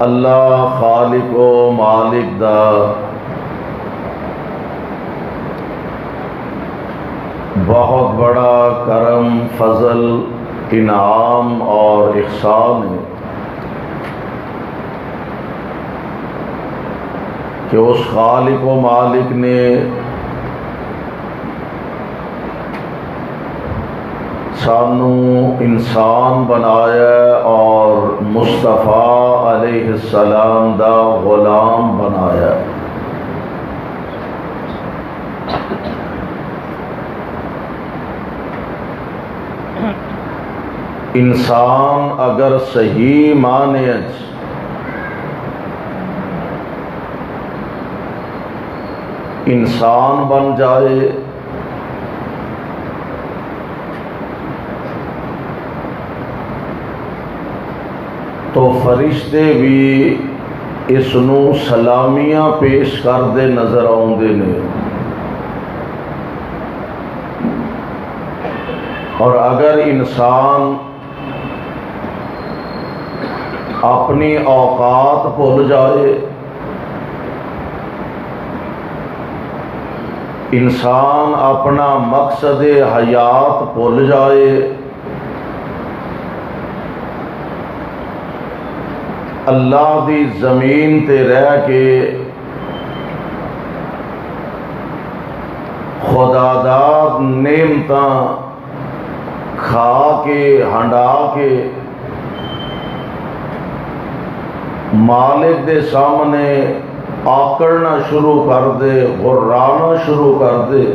اللہ خالق و مالک دا بہت بڑا کرم، فضل، انعام اور احسان ہے کہ اس خالق و مالک نے سانو انسان بنایا اور مصطفیٰ علیہ السلام دا غلام بنایا۔ انسان اگر صحیح معنی انسان بن جائے تو فرشتے بھی اس نو سلامیاں پیش کردے نظر آؤندے نے، اور اگر انسان اپنی اوقات بھول جائے، انسان اپنا مقصد حیات بھول جائے، اللہ دی زمین تے رہ کے خدا داد نعمتاں کھا کے ہنڈا کے مالک دے سامنے آکڑنا شروع کر دے، غرانا شروع کر دے،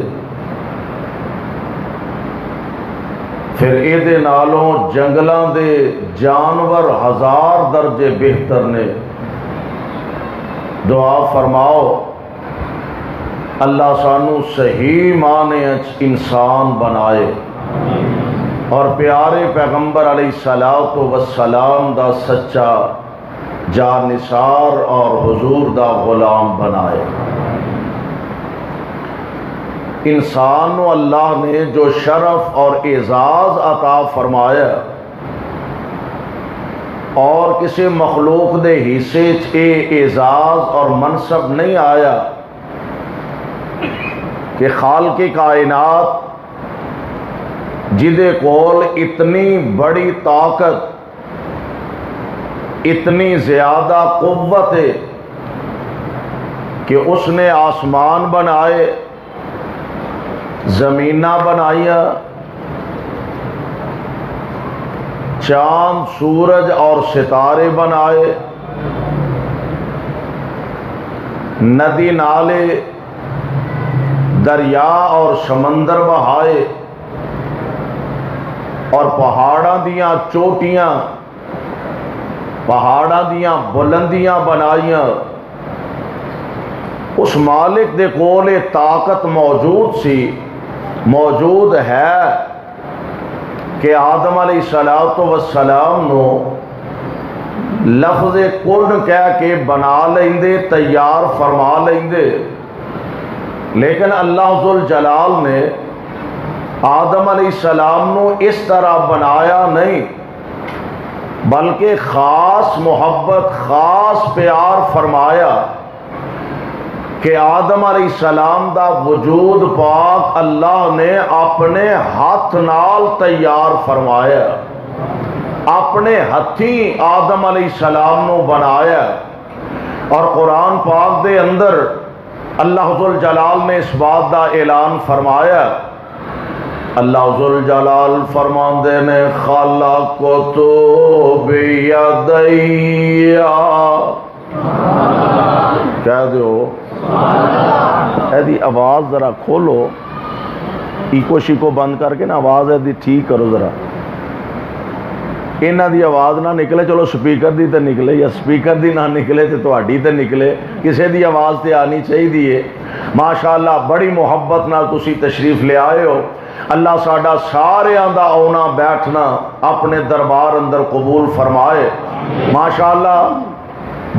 پھر ایدے نالوں جنگلاں دے جانور ہزار درجے بہتر نے۔ دعا فرماؤ اللہ سانو صحیح معنی انسان بنائے اور پیارے پیغمبر علیہ الصلوۃ والسلام دا سچا جانثار اور حضور دا غلام بنائے۔ انسان و اللہ نے جو شرف اور اعزاز عطا فرمایا اور کسی مخلوق دے حصے اے اعزاز اور منصب نہیں آیا کہ خالق کائنات جدے کول اتنی بڑی طاقت، اتنی زیادہ قوت ہے کہ اس نے آسمان بنائے، زمیناں بنائیا، چاند، سورج اور ستارے بنائے، ندی نالے، دریا اور سمندر بہائے، اور پہاڑاں دیاں چوٹیاں، پہاڑاں دیاں بلندیاں بنائیاں۔ اس مالک دے کول طاقت موجود سی، موجود ہے کہ آدم علیہ السلام نو لفظ کن کہہ کے بنا لیندے، تیار فرما لیندے، لیکن اللہ ذوالجلال نے آدم علیہ السلام نو اس طرح بنایا نہیں، بلکہ خاص محبت، خاص پیار فرمایا کہ آدم علیہ السلام دا وجود پاک اللہ نے اپنے ہاتھ نال تیار فرمایا، اپنے ہتھی آدم علیہ السلام نو بنایا۔ اور قرآن پاک دے اندر اللہ ذوالجلال نے اس بات دا اعلان فرمایا، اللہ ذوالجلال فرماندے نے خلقت بیدیا، کہہ دیو ایدی آواز ذرا کھولو، ایکو شیکو بند کر کے نا آواز ایدی ٹھیک کرو ذرا، انہاں دی آواز نہ نکلے، چلو سپیکر دی تے نکلے، یا سپیکر دی نہ نکلے تے تہاڈی تے نکلے، کسے دی آواز تے آنی چاہیے۔ ماشاءاللہ بڑی محبت نال تسی تشریف لے آئے ہو، اللہ ساڈا ساریاں دا آنا بیٹھنا اپنے دربار اندر قبول فرمائے۔ ماشاءاللہ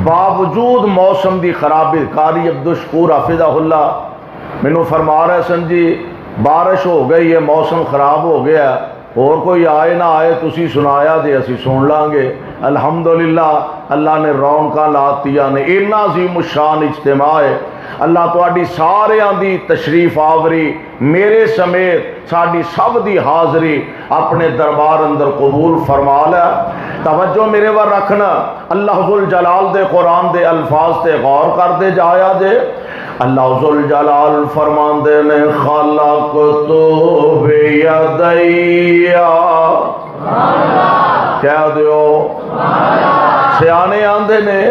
باوجود موسم دی خرابی، قاری عبدالشکور حافظہ اللہ مینوں فرما رہے سن جی بارش ہو گئی ہے، موسم خراب ہو گیا، اور کوئی آئے نہ آئے تسی سنایا دے اسی سن لیں گے۔ الحمدللہ اللہ نے رونقاں لاتیاں نے، اتنا عظیم الشان اجتماع ہے۔ اللہ تواڈی ساریاں دی تشریف آوری میرے سمیت ساڈی سب دی حاضری اپنے دربار اندر قبول فرما لے۔ توجہ میرے ور رکھنا، اللہ ذوالجلال دے قرآن دے الفاظ تے غور کر دے جایا جے۔ اللہ ذوالجلال فرماندے نے خلقت بیدیا، کہہ دیو سیانے آندے نے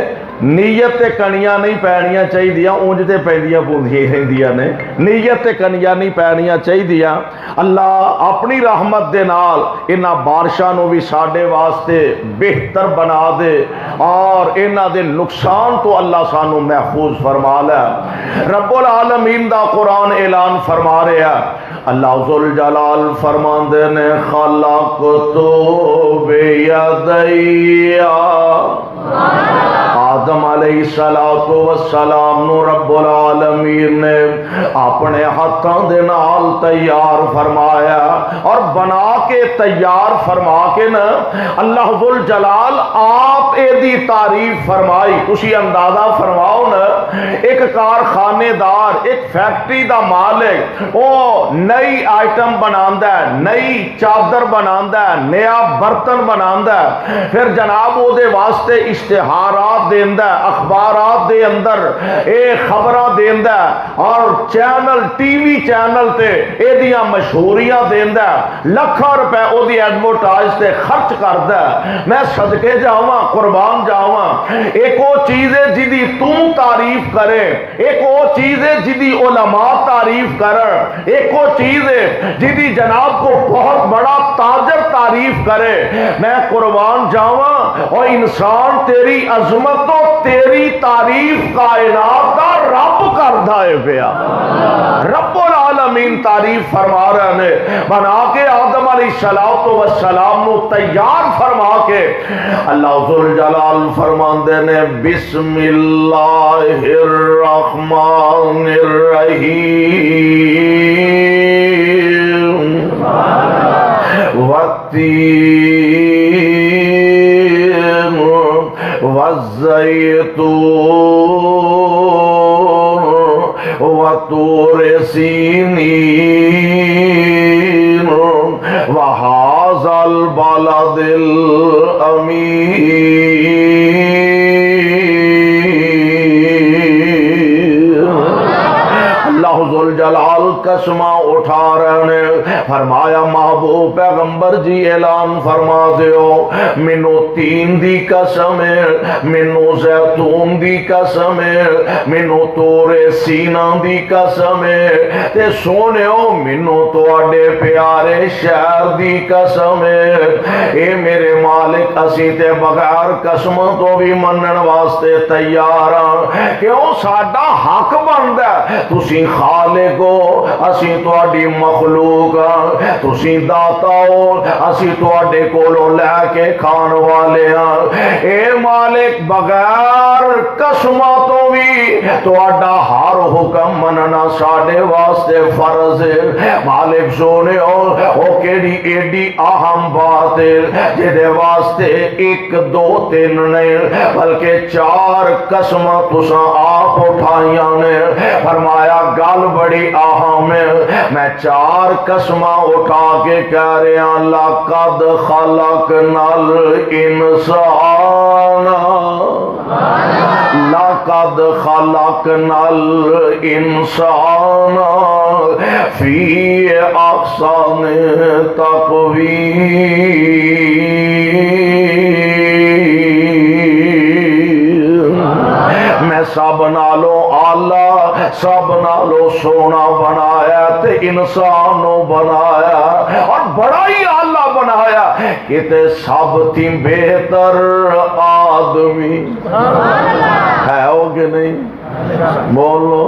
نیت تے کنیاں نہیں پینیاں چاہیدیاں، اونج تے پیندیاں پوندیاں رہندیاں نے، نیت تے کنیاں نہیں پینیاں چاہیدیاں۔ اللہ اپنی رحمت دے نال انہاں بارشاں نو بھی ساڈے واسطے بہتر بنا دے اور انہاں دے نقصان تو اللہ سانو محفوظ فرما لے۔ رب العالمین دا قرآن اعلان فرما رہا ہے، اللہ ذوالجلال فرماندے نے خلقت بیدیا، آدم علیہ السلام نو رب العالمین نے اپنے ہاتھاں دے نال تیار فرمایا اور بنا کے تیار فرما کے نا اللہ ذوالجلال آپ اے دی تعریف فرمائی۔ تسی اندازہ فرماؤ نا، ایک کارخانے دار، ایک فیکٹری دا مالک او نئی آئٹم بناندا ہے، نئی چادر بناندا ہے، نیا برتن بناندا ہے، پھر جناب او دے واسطے اشتہارات دیندا ہے، اخبارات دے اندر اے خبراں دیندا ہے اور چینل ٹی وی چینل تے اے دیاں مشہوریاں دیندا ہے، لاکھاں روپے او دی ایڈورٹائز تے خرچ کردا ہے۔ میں صدقے جاواں، قربان جاواں، ایک وہ چیز ہے جدی تو تعریف کرے، ایک وہ چیز ہے جدی علماء تعریف کرن، ایک وہ چیز ہے جدی جناب کو بہت بڑا تاجر تعریف کرے۔ میں قربان جاواں اور انسان تیری عظمت و تیری تعریف کائنات دا رب کردا ہے پیا۔ رب العالمین تعریف فرما رہے نے، بنا کے آدم علیہ السلام نو تیار فرما کے اللہ ذوالجلال فرماندے نے بسم اللہ الرحمن الرحیم والتین والزیتون وطور سینین وہذا البلد الامین۔ اللہ ذوالجلال قسمہ اٹھا رہے ہیں، فرمایا محبوب پیغمبر جی اعلان فرما دیو، منو تین دی قسم ہے، منو زیتون دی قسم ہے، منو طور سینا دی قسم ہے، تے سونیو منو تواڈے پیارے شہر دی قسم ہے۔ اے میرے مالک اسی تے بغیر قسم تو بھی منن واسطے تیار ہاں، کیوں ساڈا حق بندا ہے، تسی خالق ہو اسی تواڈی مخلوق ہاں، تسی داتا ہو اسی تواڈے کولوں لے کے کھان والے ہاں۔ اے مالک بغیر قسماں تو بھی تواڈا ہر حکم مننا ساڈے واسطے فرض ہے۔ مالک سونے او کیڑی ایڈی اہم بات ہے جدے واسطے ایک دو تین نہیں بلکہ چار قسماں تساں آپ اٹھائیاں نے۔ فرمایا گل بڑی اہم ہے، میں چار قسماں اٹھا کے کہہ رہا ہوں، لقد خلقنا الانسان، لقد خلقنا الانسان فی احسن تقویم۔ میں سب نالوں آلہ سب نالوں سونا بنایا تے انسانوں بنایا اور بڑا ہی آلہ بنایا کہ تے سب تھی بہتر آدمی ہے ہو کہ نہیں؟ بولو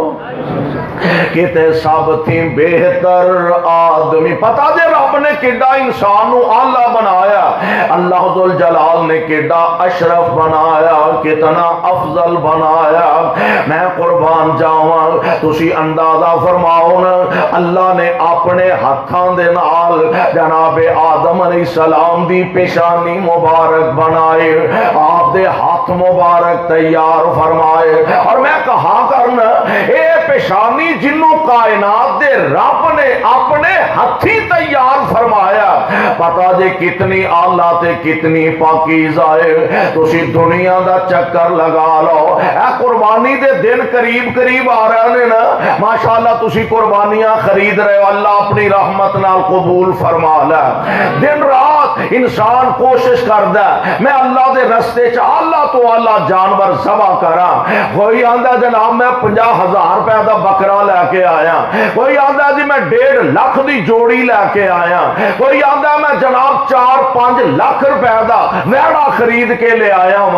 کتے سب تھی بہتر آدمی۔ پتا جے رب نے کڈا انسان نو آلہ بنایا، اللہ ذوالجلال نے کڈا اشرف بنایا، کتنا افضل بنایا۔ میں قربان جاواں، تسی اندازہ فرماؤ نا، اللہ نے اپنے ہاتھاں دے نال جناب آدم علیہ السلام دی پیشانی مبارک بنائی، آپ دے ہاتھ ہاتھ مبارک تیار فرمائے۔ اور میں کہا کرنا اے پیشانی جنوں کائنات دے رب نے اپنے ہتھی تیار فرمایا، پتا جے کتنی آلہ تے کتنی پاکیزہ ہے۔ تسی دنیا دا چکر لگا لو، اے قربانی دے دن قریب قریب آ رہے ہیں نا، ماشاءاللہ تسی قربانیاں خرید رہے ہو، اللہ اپنی رحمت نال قبول فرما لے۔ دن رات انسان کوشش کردا ہے میں اللہ دے رستے چ اللہ تو اللہ جانور ذبح کراں، کوئی آندا جناب میں 50,000 روپے دا بکرا لے کے آیا، کوئی آندا جی میں 1.5 لاکھ دی جوڑی لے کے آیا، کوئی آندا میں جناب 4-5 لاکھ روپے دا ویڑا خرید کے لے آیا ہوں۔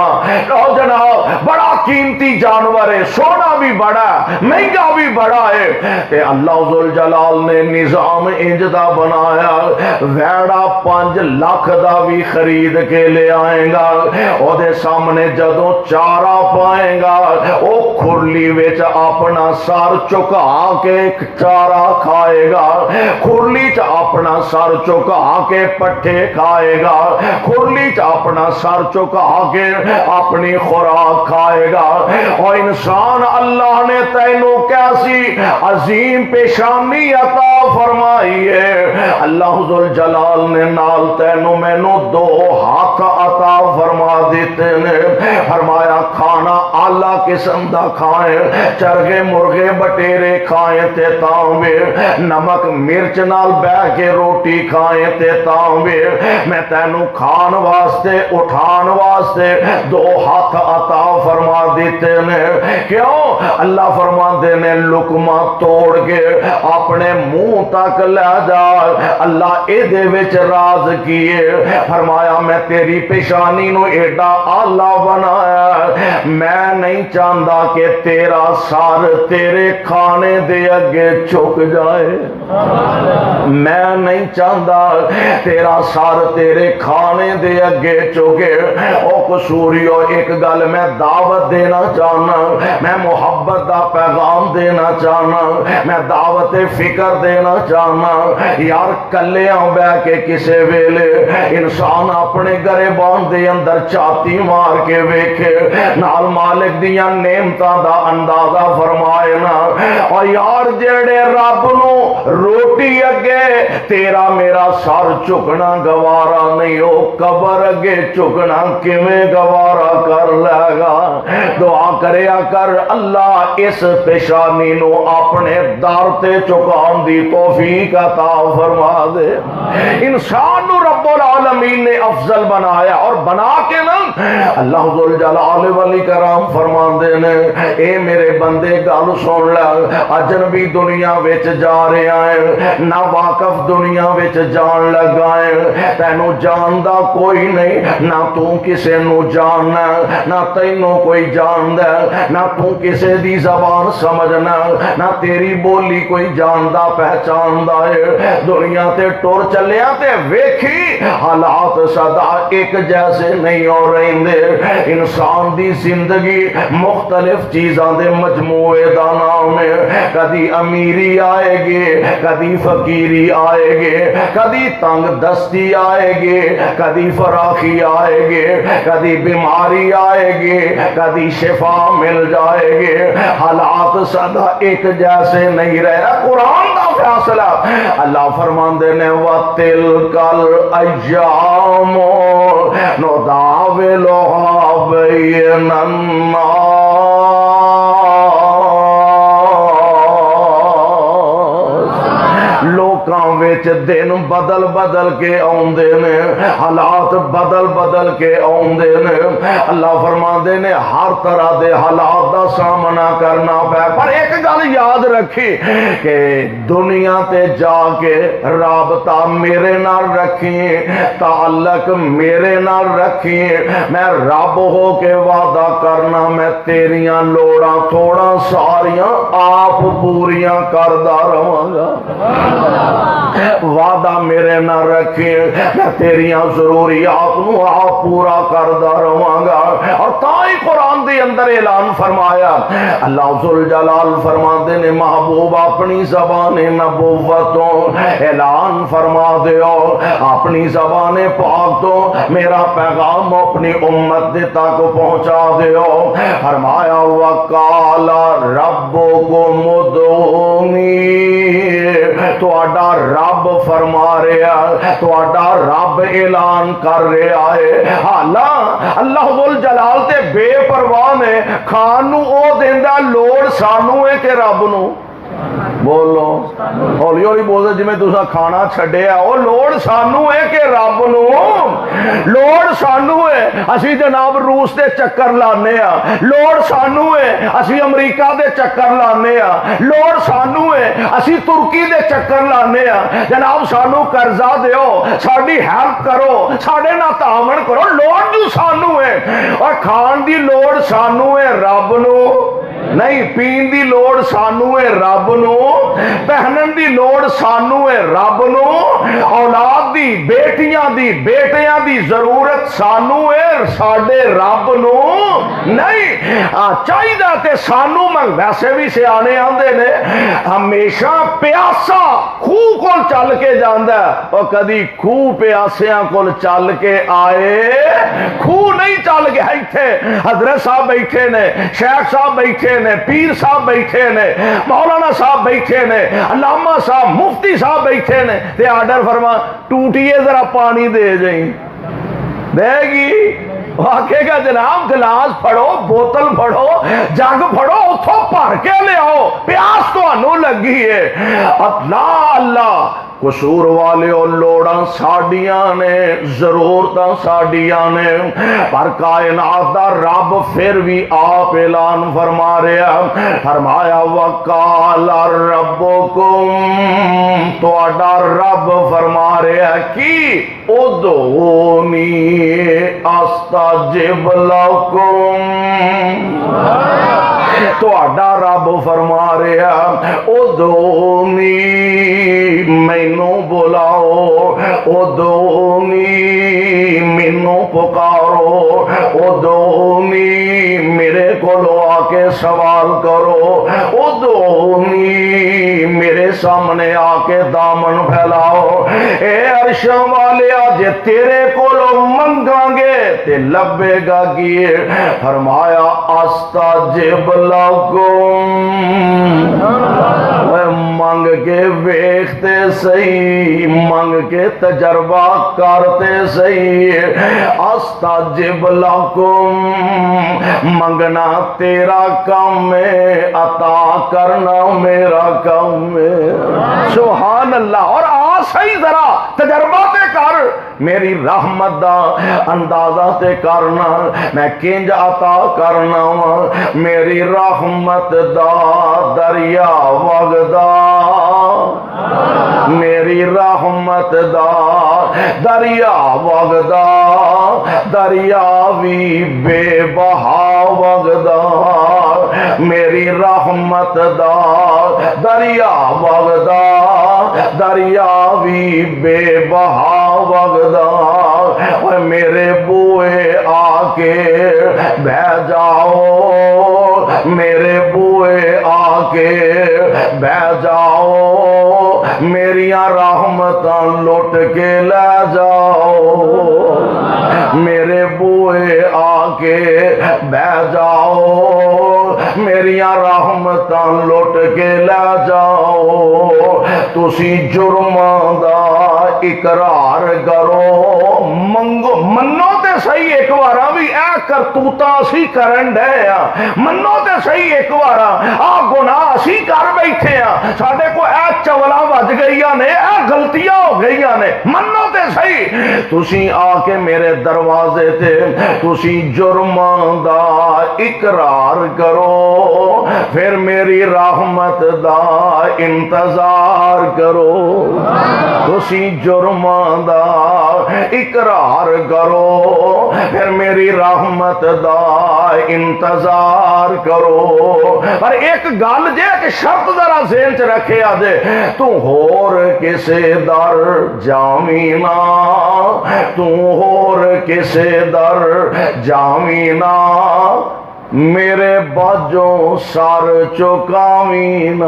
او جناب بڑا قیمتی جانور ہے، سونا بھی بڑا ہے، مہنگا بھی بڑا ہے، کہ اللہ ذوالجلال نے نظام انج دا بنایا، ویڑا 5 لاکھ دا بھی خرید کے لے آئے گا، او دے سامنے جدوں چارہ پائے گا او کھرلی وچ اپنا سر چکا کے چارہ کھائے گا، کھرلی چ اپنا سر چکا کے پٹھے کھائے گا، کھرلی چ اپنا سر چکا کے اپنی خوراک کھائے گا۔ اور انسان اللہ نے تینوں کیسی عظیم پیشانی عطا فرمائی ہے، اللہ ذوالجلال نے نال تینوں مینوں 2 ہاتھ عطا فرما دیتے نے، فرمایا کھانا اعلیٰ قسم دا کھائیں، چرگے مرغے بٹیرے کھائیں تے تانوے، نمک مرچ نال بہ کے روٹی کھائیں تے تانوے، میں تینوں کھان واسطے اٹھان واسطے 2 ہاتھ عطا فرما دیتے نے۔ کیوں؟ اللہ فرما دے نے لقمہ توڑ کے اپنے منہ تک لے جا، اللہ اے دے وچ راز کیے، فرمایا میں تیری پیشانی نو ایڈا آلہ بنایا، میں نہیں چاہتا کہ تیرا سر تیرے کھانے دے اگے چک جائے، میں نہیں چاہتا تیرا سر تیرے کھانے دے اگے چکے۔ او قصوریو ایک گل میں دعوت دینا چاہنا، میں محبت دا پیغام دینا چاہنا، میں دعوت فکر دینا چاہنا، یار کلیاں بہ کے کسے ویلے انسان اپنے گریبان دے اندر چاتی مار کے ویکھے، نال مالک دیاں نعمتاں دا اندازہ فرمائے نا۔ اور یار جڑے رب نو روٹی اگے تیرا میرا سر چکنا گوارا نہیں، ہو قبر اگے چکنا کیویں گوارا کر لے گا؟ دعا کریا کر اللہ اس پیشانی نو اپنے در تے چکان دی توفیق عطا فرما دے۔ انسان نو رب العالمین نے افضل بنایا، اور بنا کے نا اللہ ذوالجلال والاکرام فرماندے نے اے میرے بندے گل سن لے، اجنبی دنیا وچ جا رہے ہیں، نہ واقف دنیا وچ جان لگا ہے، تینوں جاندا کوئی نہیں، نہ تو کسے نو جاننا، نہ تینوں کوئی جاندا، نہ تو کسے دی زبان سمجھنا، نہ تیری بولی کوئی جاندا پہچاندا ہے، دنیا تے ٹر چلیا تے ویکھی حالات سدا ایک جیسے نہیں ہو رہندے، انسان دی زندگی مختلف چیزاں دے مجموعے دا نام ہے، کدی امیری آئے گی، کدی فقیری آئے گی، کدی تنگ دستی آئے گی، کدی فراخی آئے گی، کدی بیماری آئے گی، کدی شفا مل جائے گی، حالات سدا ایک جیسے نہیں رہے۔ قرآن دا فیصلہ اللہ فرماندے نے وَتِلْكَ الْأَيَّامُ نُدَاوِلُهَا بَيْنَ لوکاں وچ دن بدل بدل کے آوندے نے، حالات بدل بدل کے آوندے نے، اللہ فرماندے نے ہر طرح دے حالات دا سامنا کرنا پے، پر ایک گل یاد رکھی کہ دنیا تے جا کے رابطہ میرے نال رکھی، تعلق میرے نال رکھی، میں رب ہو کے وعدہ کرنا میں تیریاں لوڑاں تھوڑا ساریاں آپ پوریاں کردا رہاں گا۔ وعدہ میرے نہ رکھے میں تیریاں ضروریات نو آپ پورا کردا رہواں گا۔ اور تائی قرآن دے اندر اعلان فرمایا، اللہ ذوالجلال فرماندے نے محبوب اپنی زبان نبوتوں اعلان فرما دیو، اپنی زبان پاک تو میرا پیغام اپنی امت دے تک پہنچا دیو۔ فرمایا وقال ربکم ادعونی، تہاڈا رب فرما رہا، تہاڈا رب اعلان کر رہا ہے۔ اللہ ذوالجلال تے بے پرواہ نے، کھان نو او دیندا، لوڑ سانو ہے کہ رب نو؟ بولو ہولی ہولی بولو جی میں تسا کھانا چھڈیا، او لوڑ سانو ہے کہ رب نو؟ لوڑ سانو ہے، اسی جناب روس دے چکر لانے ہاں، لوڑ سانو ہے اسی امریکہ دے چکر لانے ہاں، لوڑ سانو ہے اسی ترکی دے چکر لانے ہاں، جناب سانو قرضہ دیو، ساڈی ہیلپ کرو، ساڈے نال تعاون کرو، لوڑ جو سانو ہے۔ اور کھان دی لوڑ سانو ہے، رب نو نہیں، پین دی لوڑ سانو ہے، رب نو پہنن دی لوڑ سانو ہے، رب نو اولاد دی بیٹیاں دی بیٹیاں دی ضرورت سانو ہے، ساڈے رب نو نہیں۔ چاہیے تے سانو منگ، ویسے بھی سیانے آندے نے ہمیشہ پیاسا خوہ کول چل کے جاندا ہے، اور کدی خوہ پیاسیاں کول چل کے آئے؟ خوہ نہیں چل کے، ایتھے حضرت صاحب بیٹھے نے، شیخ صاحب بیٹھے نے، پیر صاحب بیٹھے نے، مولانا صاحب بیٹھے نے، علامہ صاحب مفتی صاحب بیٹھے نے، تے آرڈر فرما ٹوٹیے ذرا پانی دے جائیں، دے گی؟ واقعے کا جناب گلاس پھڑو، بوتل پھڑو، جگ پھڑو، اتھوں بھر کے لے آؤ، پیاس تو انو لگی ہے۔ اللہ اللہ قصور والے اور لوڑاں ساڈیاں نے، ضرورتاں ساڈیاں نے، پر کائنات دا رب پھر بھی آپ اعلان فرما رہا، فرمایا وقال ربکم، تہاڈا رب فرما رہا کی ادعونی استجب لکم، تہاڈا رب فرما رہا ادعونی مینوں بلاؤ، ادعونی مینوں پکارو، ادعونی میرے کولو آ کے سوال کرو، ادعونی میرے سامنے آ کے دامن پھیلاؤ۔ اے عرشاں والے جے تیرے کولو منگاں گے تے لبے گا کی؟ فرمایا استجب لکم، منگ کے ویکھتے صحیح، منگ کے تجربہ کرتے صحیح، استجب لکم، منگنا تیرا کام ہے، عطا کرنا میرا کام ہے۔ سبحان اللہ۔ اور آ صحیح ذرا تجربہ تے کر، میری رحمت دا اندازہ تے کرنا، میں کنج عطا کرنا وا، میری رحمت دا دریا وگدا، میری رحمت دا دریا وگدا، دریا بھی بے بہا وگدا، میری رحمت دا دریا وگدا، دریا بھی بے بہا وگدا، اور میرے بوئے آ کے بہ جاؤ، میرے بوئے آ کے بہ جاؤ، میریاں رحمتاں لٹ کے لے جاؤ، میرے بوئے آ کے بہ جاؤ، میریاں رحمتاں لٹ کے لے جاؤ، تسی جرماں دا اقرار کرو، منگو منو تے صحیح ایک بارا بھی اے کرتوتا اسی کرن ڈے آ، منو تے صحیح ایک بارا آ گناہ اسی کر بیٹھے آ، ساڈے کو اے چولا وج گئیاں نے، اے غلطیاں ہو گئیاں نے، منو تے صحیح، تسی آ کے میرے دروازے تے تسی جرماں دا اقرار کرو، پھر میری رحمت دا انتظار کرو، تسی جرماں دا اقرار کرو، پھر میری رحمت رحمت دا انتظار کرو۔ پر ایک گل جے کہ شرط ذرا ذہن چ رکھے آجے، تو ہور کسے در جامینا، تو ہور کسے در جامینا، میرے باجوں سر چکاوینا،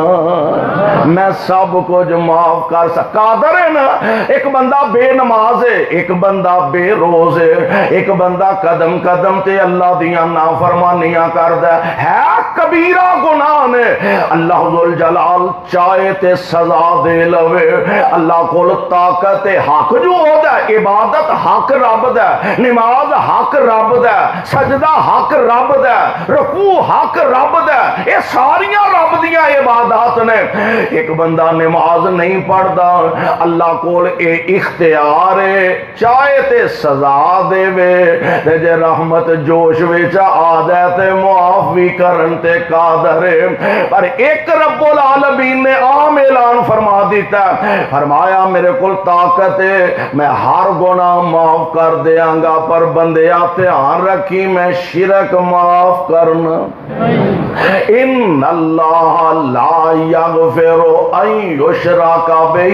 میں سب کچھ معاف کر سکا۔ قادر ہے نا، ایک بندہ بے نماز ہے، ایک بندہ بے روز ہے، ایک بندہ قدم قدم تے اللہ دیاں نافرمانیاں کردا ہے، کبیرہ گناہ نے، اللہ ذوالجلال چاہے تے سزا دے لوے۔ اللہ کول طاقت حق جو ہوتا ہے، عبادت حق رب دا، نماز حق رب دا، سجدہ حق رب دا، رکوع حق رب دا، یہ ساریاں رب دیاں عبادات نے۔ ایک بندہ نماز نہیں پڑھدا، اللہ کول اے اختیار ہے، چاہے تے سزا دے وے، تے جے رحمت جوش وچ آ جائے تے معاف بھی کرن تے قادر ہے۔ پر ایک رب العالمین نے عام اعلان فرما دیتا ہے، فرمایا میرے کول طاقت ہے، میں ہر گناہ معاف کر دیاں گا، پر بندیا دھیان رکھی میں شرک معاف کرنا۔ ان اللہ لا یغفر ان یشرک بہ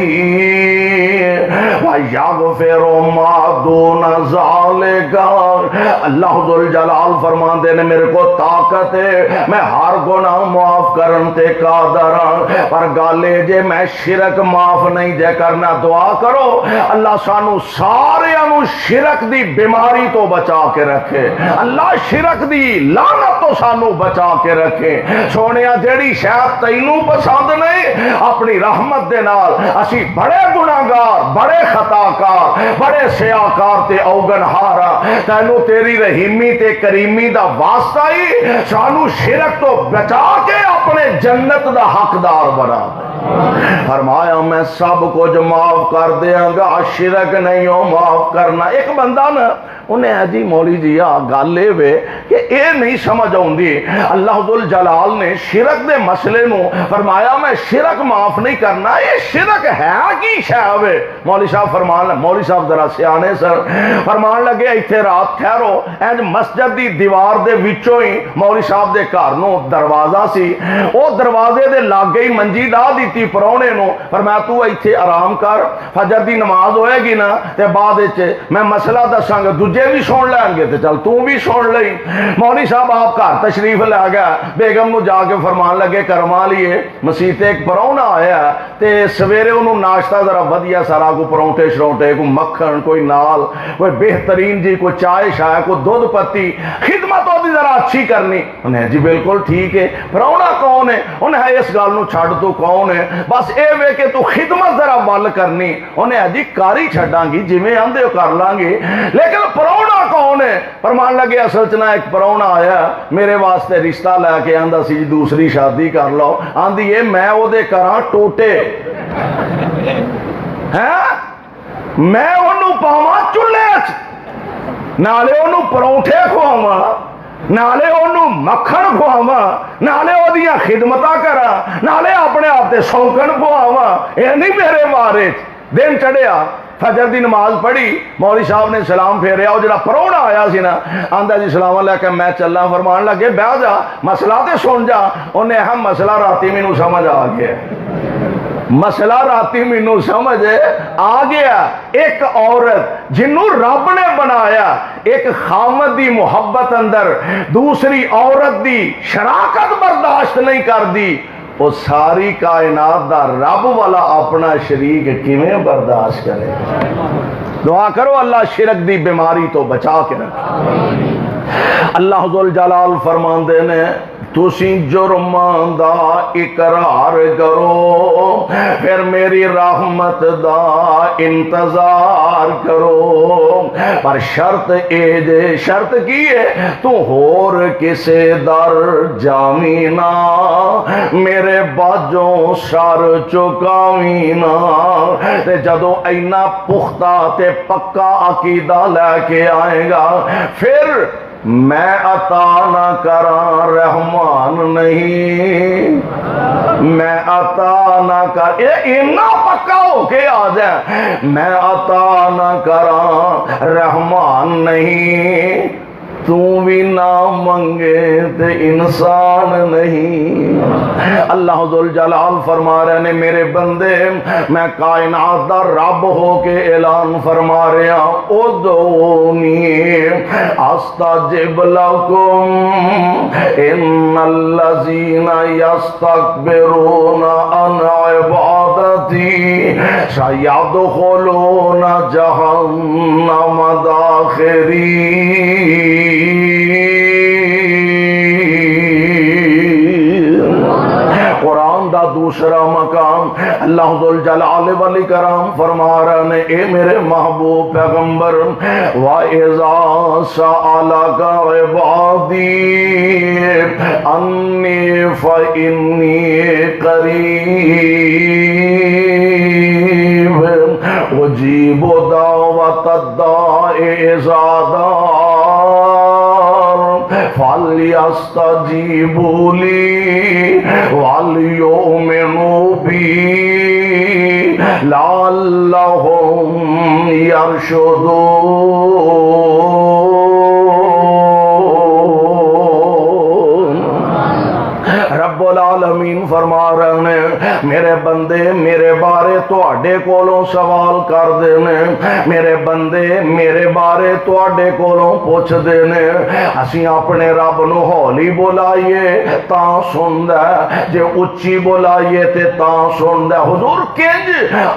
ویغفر ما دون ذالک۔ اللہ ذوالجلال فرماندے نے میرے کو طاقت ہے، میں ہر گناہ معاف کرن تے قادر ہاں، پر گالے جے میں شرک معاف نہیں جے کرنا، دعا کرو اللہ سانو سارے نو شرک دی بیماری تو بچا کے رکھے، اللہ شرک دی لعنت تو سانو بچا کے رکھے۔ سونیا جیڑی شاید تینوں پسند نہیں، اپنی رحمت دے نال اسی بڑے گناہگار، بڑے خطاکار، بڑے سیاکار تے اوگن ہارا، تینوں تیری رحیمی تے کریمی دا واسطہ ہی سانو شرک تو بچا کے اپنے جنت دا حقدار بنا دے۔ فرمایا میں سب کچھ معاف کر دیاں گا، شرک نہیں ہو معاف کرنا۔ ایک بندہ نا انہیں جی مولی جی گل یہ کہ اے نہیں سمجھ آؤندی، اللہ ذوالجلال نے شرک دے مسئلے نو فرمایا میں شرک معاف نہیں کرنا، یہ شرک ہے کی شے؟ مولوی صاحب فرمان لگے، مولوی صاحب ذرا سیانے سر، فرمان لگے ایتھے رات ٹھہرو، اینج مسجد دی دیوار دے وچوں ہی مولوی صاحب دے گھر نو دروازہ سی، او دروازے دے لاگے ہی منجی ڈا دیتی پرونے نو، فرمایا تو ایتھے آرام کر، فجر دی نماز ہوئے گی نا تے بعد وچ میں مسئلہ دساں گا، دوجے بھی سن لیں گے تے چل تو بھی سن لئی۔ مولوی صاحب آپ گھر تشریف لے گیا، بیگم نو جا کے فرمان لگے کرما لیے مسیح تے ایک پرونا آیا تے سویرے انہوں ناشتہ ذرا ودیا سارا، کو پرونٹے شرونٹے، کوئی مکھن، کوئی نال، کوئی بہترین جی، کوئی چائے شائے، کوئی دودھ پتی، خدمت ہوتی ذرا اچھی کرنی۔ انہیں جی بالکل ٹھیک ہے، پرونا کون ہے؟ انہیں اس گل نو چھڈ تو کون ہے، بس اے وے کہ تو خدمت ذرا بل کرنی۔ انہیں جی کاری چھڈاں گی، جویں آندے ہو کر لاں گے، لیکن پرونا کون ہے؟ فرمان لگے اصل چ نا ایک پرونا آیا میرے واسطے رشتہ لے کے آندا سی جی دوسری شادی کر لو، آندی ہے میں او دے کراں ٹوٹے، میں انہوں پاواں چولہے نالے انہوں پروٹھے کھواواں، نالے انہوں مکھن کھواواں، نالے او دیاں خدمتاں کراں، نالے اپنے آپ تے سونکن کھواواں۔ یہ نہیں میرے بارے۔ دن چڑھیا، فجر دی نماز پڑھی، مولوی صاحب نے سلام پھیریا، وہ جڑا پرونا آیا سی نا آندا جی سلام علیکم میں چلا، فرمان لگے بیٹھ جا مسئلہ تے سن جا۔ انہیں ہم مسئلہ راتی مینوں سمجھ آ گیا، مسئلہ راتی مینوں سمجھ آ گیا۔ ایک عورت جنوں رب نے بنایا، ایک خامد دی محبت اندر دوسری عورت دی شراکت برداشت نہیں کر دی، وہ ساری کائنات دا رب والا اپنا شریک کیویں برداشت کرے؟ دعا کرو اللہ شرک دی بیماری تو بچا کے رکھے۔ اللہ ذوالجلال فرماندے نے تسی جرماں دا اقرار کرو، پھر میری رحمت دا انتظار کرو، پر شرط اے جے، شرط کی ہے تو ہور کسے در جاوینا، میرے باجوں سر چکاوینا۔ تے جدو اینا پختہ تے پکا عقیدہ لے کے آئے گا، پھر میں عطا نہ کراں رحمان نہیں، میں عطا نہ کر، اتنا پکا ہو کے آ جائے، میں عطا نہ کراں رحمان نہیں، تو بھی نہ منگے تے انسان نہیں۔ اللہ ذوالجلال فرما رہے نے میرے بندے میں کائنات دا رب ہو کے اعلان فرما رہا ادعونی استجب لکم ان الذین یستکبرون عن عبادتی سیدخلون جہنم داخرین۔ قرآن دا دوسرا مقام اللہ ذوالجلال والاکرام فرما رہے ہیں اے میرے محبوب پیغمبر وَإِذَا سَأَلَكَ عِبَادِي أَنِّي فَإِنِّي قَرِيبٌ أُجِيبُ دَعْوَةَ الدَّاعِ إِذَا دَعَانِ فَلْيَسْتَجِيبُوا لِي وَلْيُؤْمِنُوا بِي لَعَلَّهُمْ يَرْشُدُونَ۔ رب العالمین فرما رہے ہیں میرے بندے میرے بارے تواڈے کولوں سوال کر دینے، میرے بندے میرے بارے تواڈے کولوں پوچھ دینے، اسی اپنے رب نو ہولی بلائیے تاں سندا ہے، جے اچھی بلائیے تے تاں سندا ہے۔ حضور کنج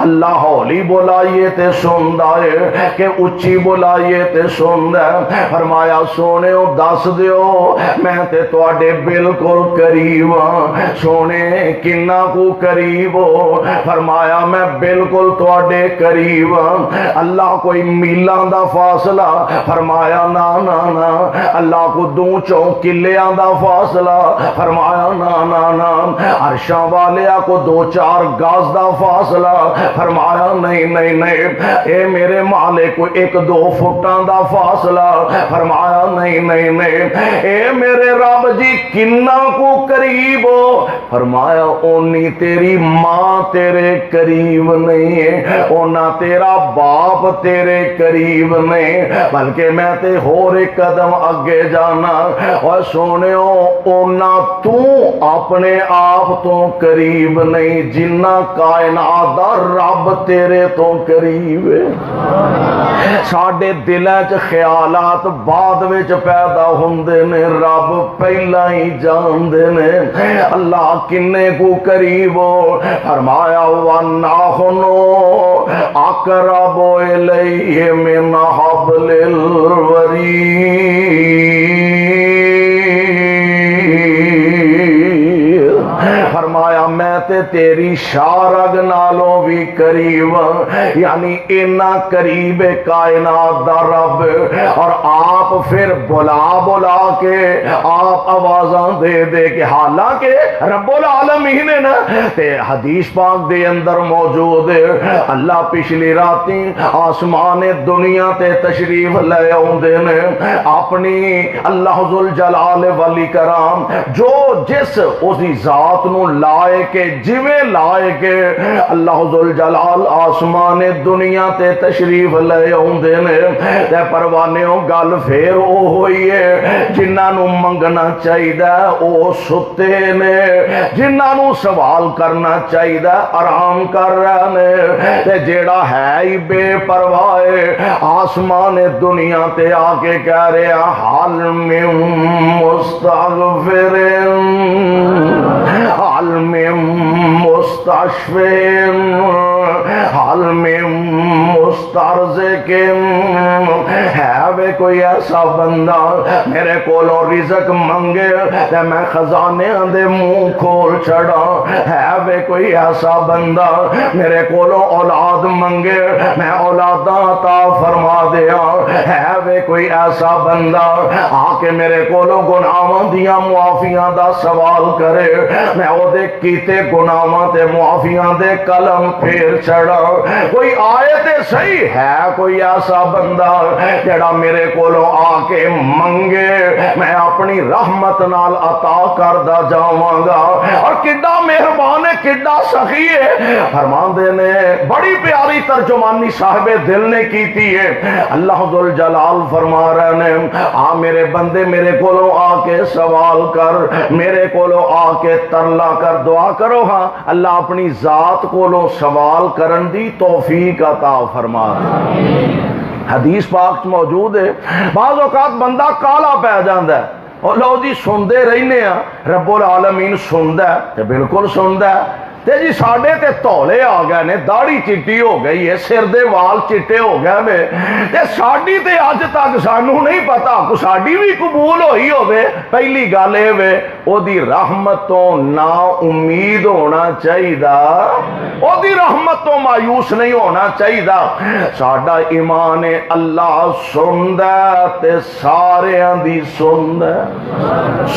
اللہ ہولی بلائیے تے سندا ہے کہ اچھی بلائیے تے سندا ہے؟ فرمایا سونےو دس دیو میں تے تواڈے بالکل قریب ہاں۔ سونے کنا کو قریب ہو؟ فرمایا میں بالکل تواڈے قریب ہاں۔ اللہ کوئی میلاں دا فاصلہ؟ فرمایا نا نا نا۔ اللہ کو دو چوں کلیاں دا فاصلہ؟ فرمایا نا نا نا۔ عرشاں والیا کو دو چار گاز دا فاصلہ؟ فرمایا نہیں نہیں نہیں۔ اے میرے مالک کو ایک دو فٹاں دا فاصلہ؟ فرمایا نہیں نہیں نہیں۔ اے میرے رب جی کنا کو قریب ہو؟ فرمایا اونی تیری ماں تیرے قریب نہیں ہے، اونا تیرا باپ تیرے قریب نہیں، بلکہ میں تے ہور ایک قدم اگے جانا اور سونے اونا تو اپنے آپ تو قریب نہیں جنہ کائنات دا رب تیرے تو قریب ہے۔ ساڈے دلاں چ خیالات بعد وچ پیدا ہوندے نے، رب پہلا ہی جاندے نے اللہ کنے کو قریب ہو۔ فرمایا وَنَحْنُ أَقْرَبُ إِلَيْهِ مِنْ حَبْلِ الْوَرِيدِ۔ فرمایا میں تے تیری شارگ نالوں بھی قریب، یعنی اینا قریب کائنات دا رب، اور آپ پھر بلا بلا کے آپ آوازاں دے دے کے حالانکہ رب العالمین ہے نا۔ تے حدیث پاک دے اندر موجود ہے اللہ پچھلی راتیں آسمان دنیا تے تشریف لے آوندے نے اپنی اللہ ذوالجلال والاکرام جو جس اسی ذات نو لائے کے جویں لائے کے اللہ ذوالجلال آسمان دنیا تے تشریف لے آوندے نے تے پروانیوں گل پھر او ہوئی ہے جنہاں نو منگنا چاہیدا او ستے نے، جنہاں نو سوال کرنا چاہیدا آرام کر رہے نے، تے جیڑا ہے ہی بے پرواہ آسمان دنیا تے آ کے کہہ رہے حال میں مستغفر حال میں مستشفین حال میں مسترزق ہے وے کوئی ایسا بندہ میرے کولوں رزق منگے تے میں خزانے دے منہ کھول چھڑا، ہے وے کوئی ایسا بندہ میرے کولوں اولاد منگے میں اولاداں عطا فرما دیا، ہے وے کوئی ایسا بندہ آ کے میرے کولوں گناہاں دیاں معافیاں دا سوال کرے میں او دے کیتے گناہاں تے معافیاں دے قلم پھیر چھڑا، کوئی آئے تے صحیح ہے کوئی ایسا بندہ جڑا میرے کولوں آ کے منگے میں اپنی رحمت نال عطا کردا جاواں گا۔ اور کڈا مہربان ہے، کڈا سخی ہے۔ فرماندے نے بڑی پیاری ترجمانی صاحب دل نے کیتی ہے۔ اللہ ذوالجلال فرما رہے ہیں آ میرے بندے میرے کولوں آ کے سوال کر، میرے کولوں آ کے ترلا کر، دعا کرو۔ ہاں اللہ اپنی ذات کولوں سوال کرن دی توفیق عطا فرما۔ حدیث پاک موجود ہے بعض اوقات بندہ کالا پہ جاندا ہے اور لو جی سندے رہنے ہیں، رب العالمین سندا ہے تے بالکل سندا ہے تے جی ساڈے تے تولے آ گئے نے، داڑھی چٹی ہو گئی ہے، سر دے وال چٹے ہو گئے میں تے ساڈی تے اج تک سانو نہیں پتا کو ساڈی بھی قبول ہوئی ہوے۔ پہلی گل اے وے او دی رحمت تو نا امید ہونا چاہیدا، او دی رحمت تو مایوس نہیں ہونا چاہیدا۔ ساڈا ایمان ہے اللہ سندا تے ساریاں دی سندا،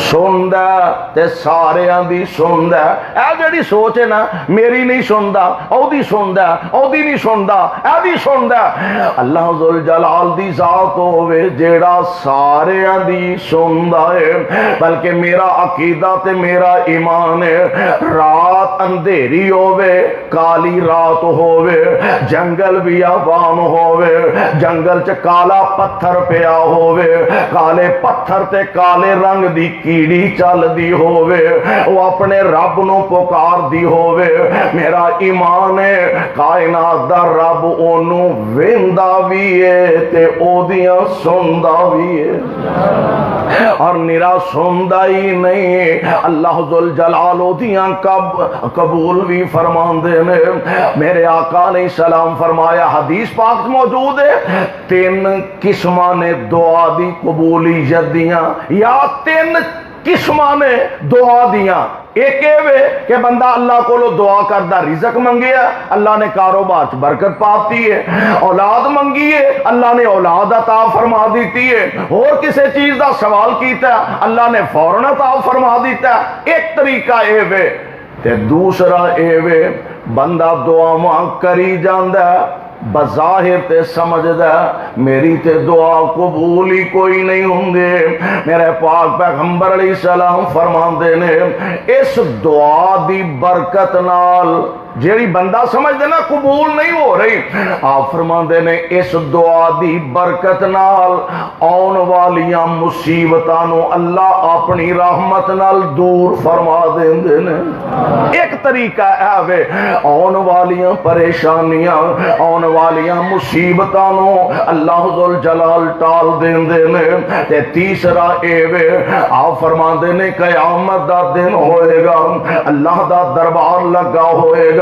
سندا تے ساریاں دی سندا۔ اے جڑی سوچ ہے نا میری نہیں سندا، او دی سندا، او دی نہیں سندا، اے دی سندا۔ اللہ ذوالجلال دی ذات ہوے جیڑا ساریاں دی سندا ہے۔ بلکہ میرا عقیدہ تے میرا ایمان ہے رات اندھیری ہوے، کالی رات ہوے، جنگل بیابان ہوے، جنگل چ کالا پتھر پیا ہوے، کالے پتھر تے کالے رنگ دی کیڑی چل دی ہوے، وہ اپنے رب نو پکار دی ہوے، میرا ایمان ہے کائنات دا رب اونوں ویندا وی ہے تے او دیاں سندا وی ہے۔ اور نرا سندا ہی نہیں، اللہ ذوالجلال او دیاں قبول بھی فرماندے نے۔ میرے آقا علیہ السلام فرمایا حدیث پاک موجود ہے 3 قسماں نے دعا دی قبولیت دیاں، یا 3 قسماں نے دعا دیاں۔ ایک وے کہ بندہ اللہ کو دعا کردہ رزق منگیا، اللہ نے کاروبار چ برکت پاتی ہے، اولاد منگی ہے اللہ نے اولاد عطا فرما دیتی ہے، اور کسی چیز دا سوال کیتا ہے اللہ نے فوراً عطا فرما دیتا ہے۔ ایک طریقہ اے وے تے دوسرا اے وے بندہ دعاواں کری جاندا ہے، بظاہر تے سمجھدا میری تے دعا قبول ہی کوئی نہیں ہوندے۔ میرے پاک پیغمبر علیہ السلام فرماندے نے اس دعا دی برکت نال جیڑی بندہ سمجھدے نا قبول نہیں ہو رہی، آپ فرماندے نے اس دعا دی برکت نال آن والیاں مصیبتاں نو اللہ اپنی رحمت نال دور فرما دیندے نے۔ ایک طریقہ اے وے آن والیاں پریشانیاں، آن والیاں مصیبتاں نو اللہ ذوالجلال ٹال دیندے نے۔ تے تیسرا اے وے آپ فرماندے نے قیامت دا دن ہوئے گا، اللہ دا دربار لگا ہوئے گا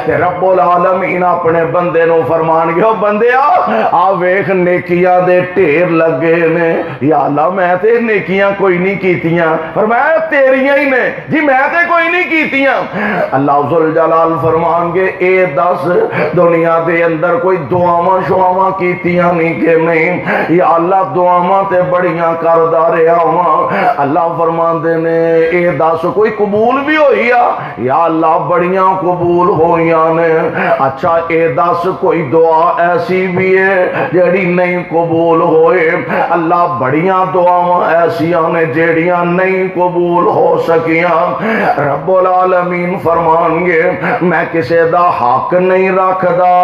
کہ رب العالمین اپنے بندے نو فرمان گے بندیا آ ویکھ نیکیاں دے ڈھیر لگے نے، یا اللہ میں تے نیکیاں کوئی نہیں کیتیاں، فرمایا تیریاں ہی نے جی میں تے کوئی نہیں کیتیاں۔ اللہ ذوالجلال فرمان گے اے دس دنیا دے اندر کوئی دعاواں شعاواں کیتیاں نہیں کہ نہیں، یا اللہ دعاواں تے بڑیاں کردا رہا ہاں۔ اللہ فرمان دے نے اے دس کوئی قبول بھی ہوئی یا اللہ بڑیاں قبول ہویاں نے۔ اچھا اے دس کوئی دعا ایسی بھی ہے جیڑی نہیں قبول ہوئے، اللہ بڑیاں دعاواں ایسیاں نے جیڑیاں نہیں قبول ہو سکیاں۔ رب العالمین فرمان گے میں کسے دا حق نہیں رکھدا،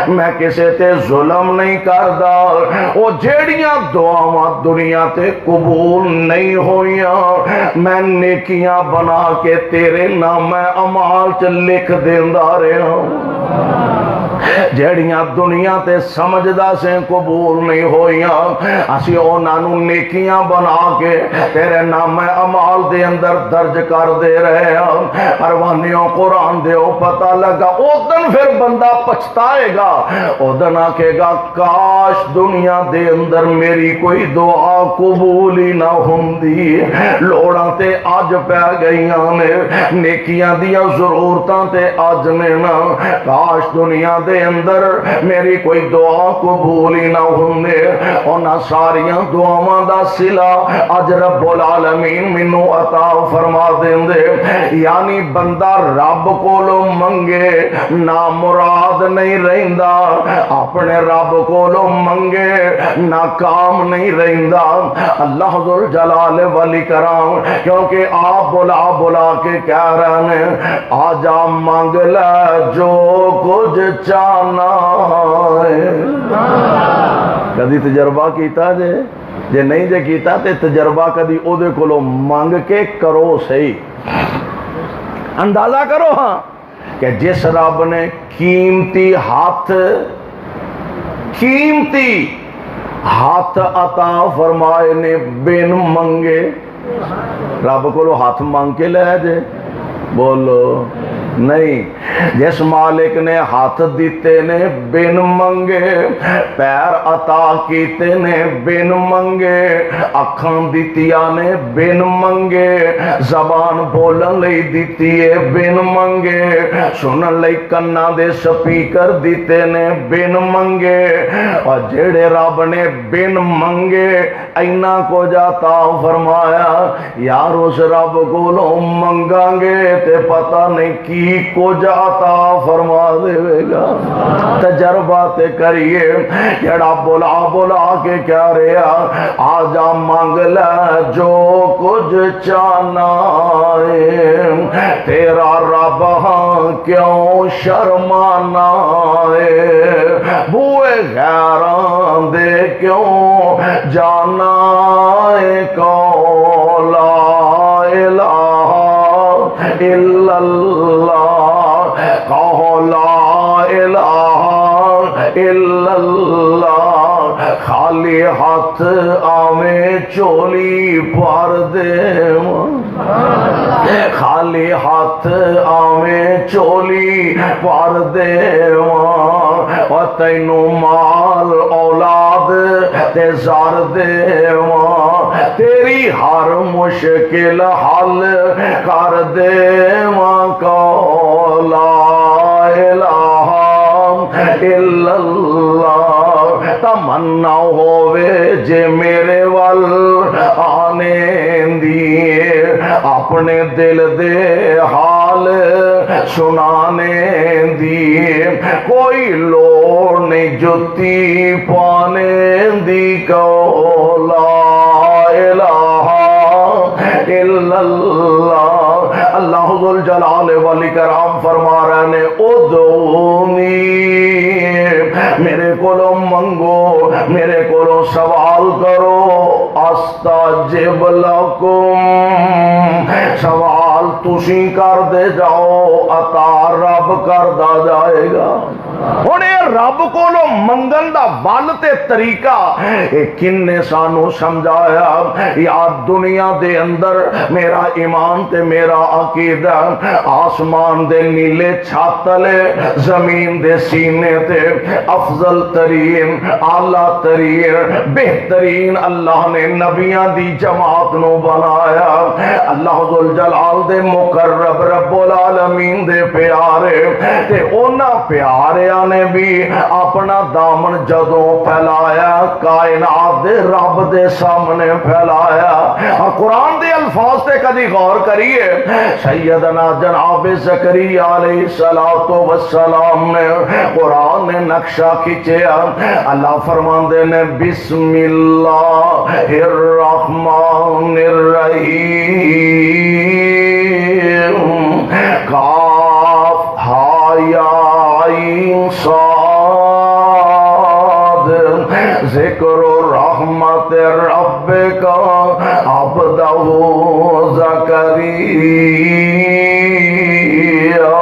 میں کسے تے ظلم نہیں کردا، او جیڑیاں دعاواں دنیا تے قبول نہیں ہویاں میں نیکیاں بنا کے تیرے نام اعمال چ لکھ دیندا رہا ہوں۔ جیڑیاں دنیا تے سمجھدا سے قبول نہیں ہویاں اسی انہاں نو نیکیاں بنا کے تیرے نام اعمال دے اندر درج کر دے رہے ہیں۔ پروانیوں قرآن دے او پتہ لگا او دن پھر بندہ پچھتائے گا، او دن آکے گا کاش دنیا دے اندر میری کوئی دعا قبول ہی نہ ہوندی، لوڑاں تے آج پہ گئیاں نے، نیکیاں دیاں ضرورتاں تے آج نے نا، کاش دنیا دے دے اندر میری کوئی دعا قبول ہی نہ ہوندے انہاں ساریاں دعاواں دا صلہ اج رب العالمین مینوں عطا فرما دیندے یعنی بندہ رب کولوں منگے نا مراد نہیں رہندا اپنے رب کولوں منگے ناکام نہیں رہندا اللہ ذوالجلال والاکرام کیونکہ آپ بلا بلا کے کہہ رہے ہیں آ جا مانگ لے جو کچھ چاہنا ہے کدی تجربہ کیتا جے نہیں جے کیتا تے تجربہ کدی او دے کولوں مانگ کے کرو صحیح اندازہ کرو ہاں کہ جس رب نے قیمتی ہاتھ عطا فرمائے نے بن منگے رب کو ہاتھ مانگ کے لے جے بولو نہیں جس مالک نے ہاتھ دیتے نے بن منگے پیر عطا کیتے نے بن منگے اکھاں دیتیا نے بن منگے زبان بولن لئی دیتی ہے بن منگے سنن لئی کنا دے سپیکر دیتے نے بن منگے اور جڑے رب نے بن منگے اینا کو جاتا فرمایا یار اس رب کو لو منگاں گے تے پتہ نہیں کی کو جاتا فرما دے گا تجربہ تے کریے جڑا بولا بولا کے کیا رہا آجا مانگ لے جو کچھ چاہنا ہے تیرا رب ہاں کیوں شرمانا ہے بوئے غیران دے کیوں جانا ہے کو لا الہ الا اللہ کہو لا الہ الا اللہ خالی ہاتھ آمیں چولی پار دے خالی ہاتھ آمیں چولی پار دے اور تینوں مال اولاد تے زار دے تیری ہر مشکل حل کر دے کو لا الہ الا اللہ تمنا ہوئے جے میرے ول آنے دیے اپنے دل دے حال سنانے دیے کوئی لوڑ نہیں جتی پانے دی کو لا الہ الا اللہ اللہ ذوالجلال والاکرام فرما رہے ہیں ادعونی میرے کولو منگو میرے کولو سوال کرو استجب لکم سوال تسی کر دے جاؤ عطا رب کردہ جائے گا انہیں رب کولو منگن دا ول تے طریقہ کن نے سانو سمجھایا یا دنیا دے اندر میرا ایمان تے میرا عقیدہ آسمان دے نیلے چھاتلے زمین دے سینے تے افضل ترین اعلیٰ ترین بہترین اللہ نے نبیاں دی جماعت نو بنایا اللہ ذوالجلال دے مقرب رب العالمین دے پیارے تے اونا پیاریاں نے بھی اپنا دامن جدوں پھیلایا کائنات دے رب دے سامنے پھیلایا قرآن دے الفاظ تے کدی غور کریے سیدنا جناب زکریا علیہ السلام نے قرآن نے نقشہ کھچیا اللہ فرماندے نے بسم اللہ الرحمن الرحیم کاف ہا یا عین صاد ذکر رحمت رب کا عبدہ زکریا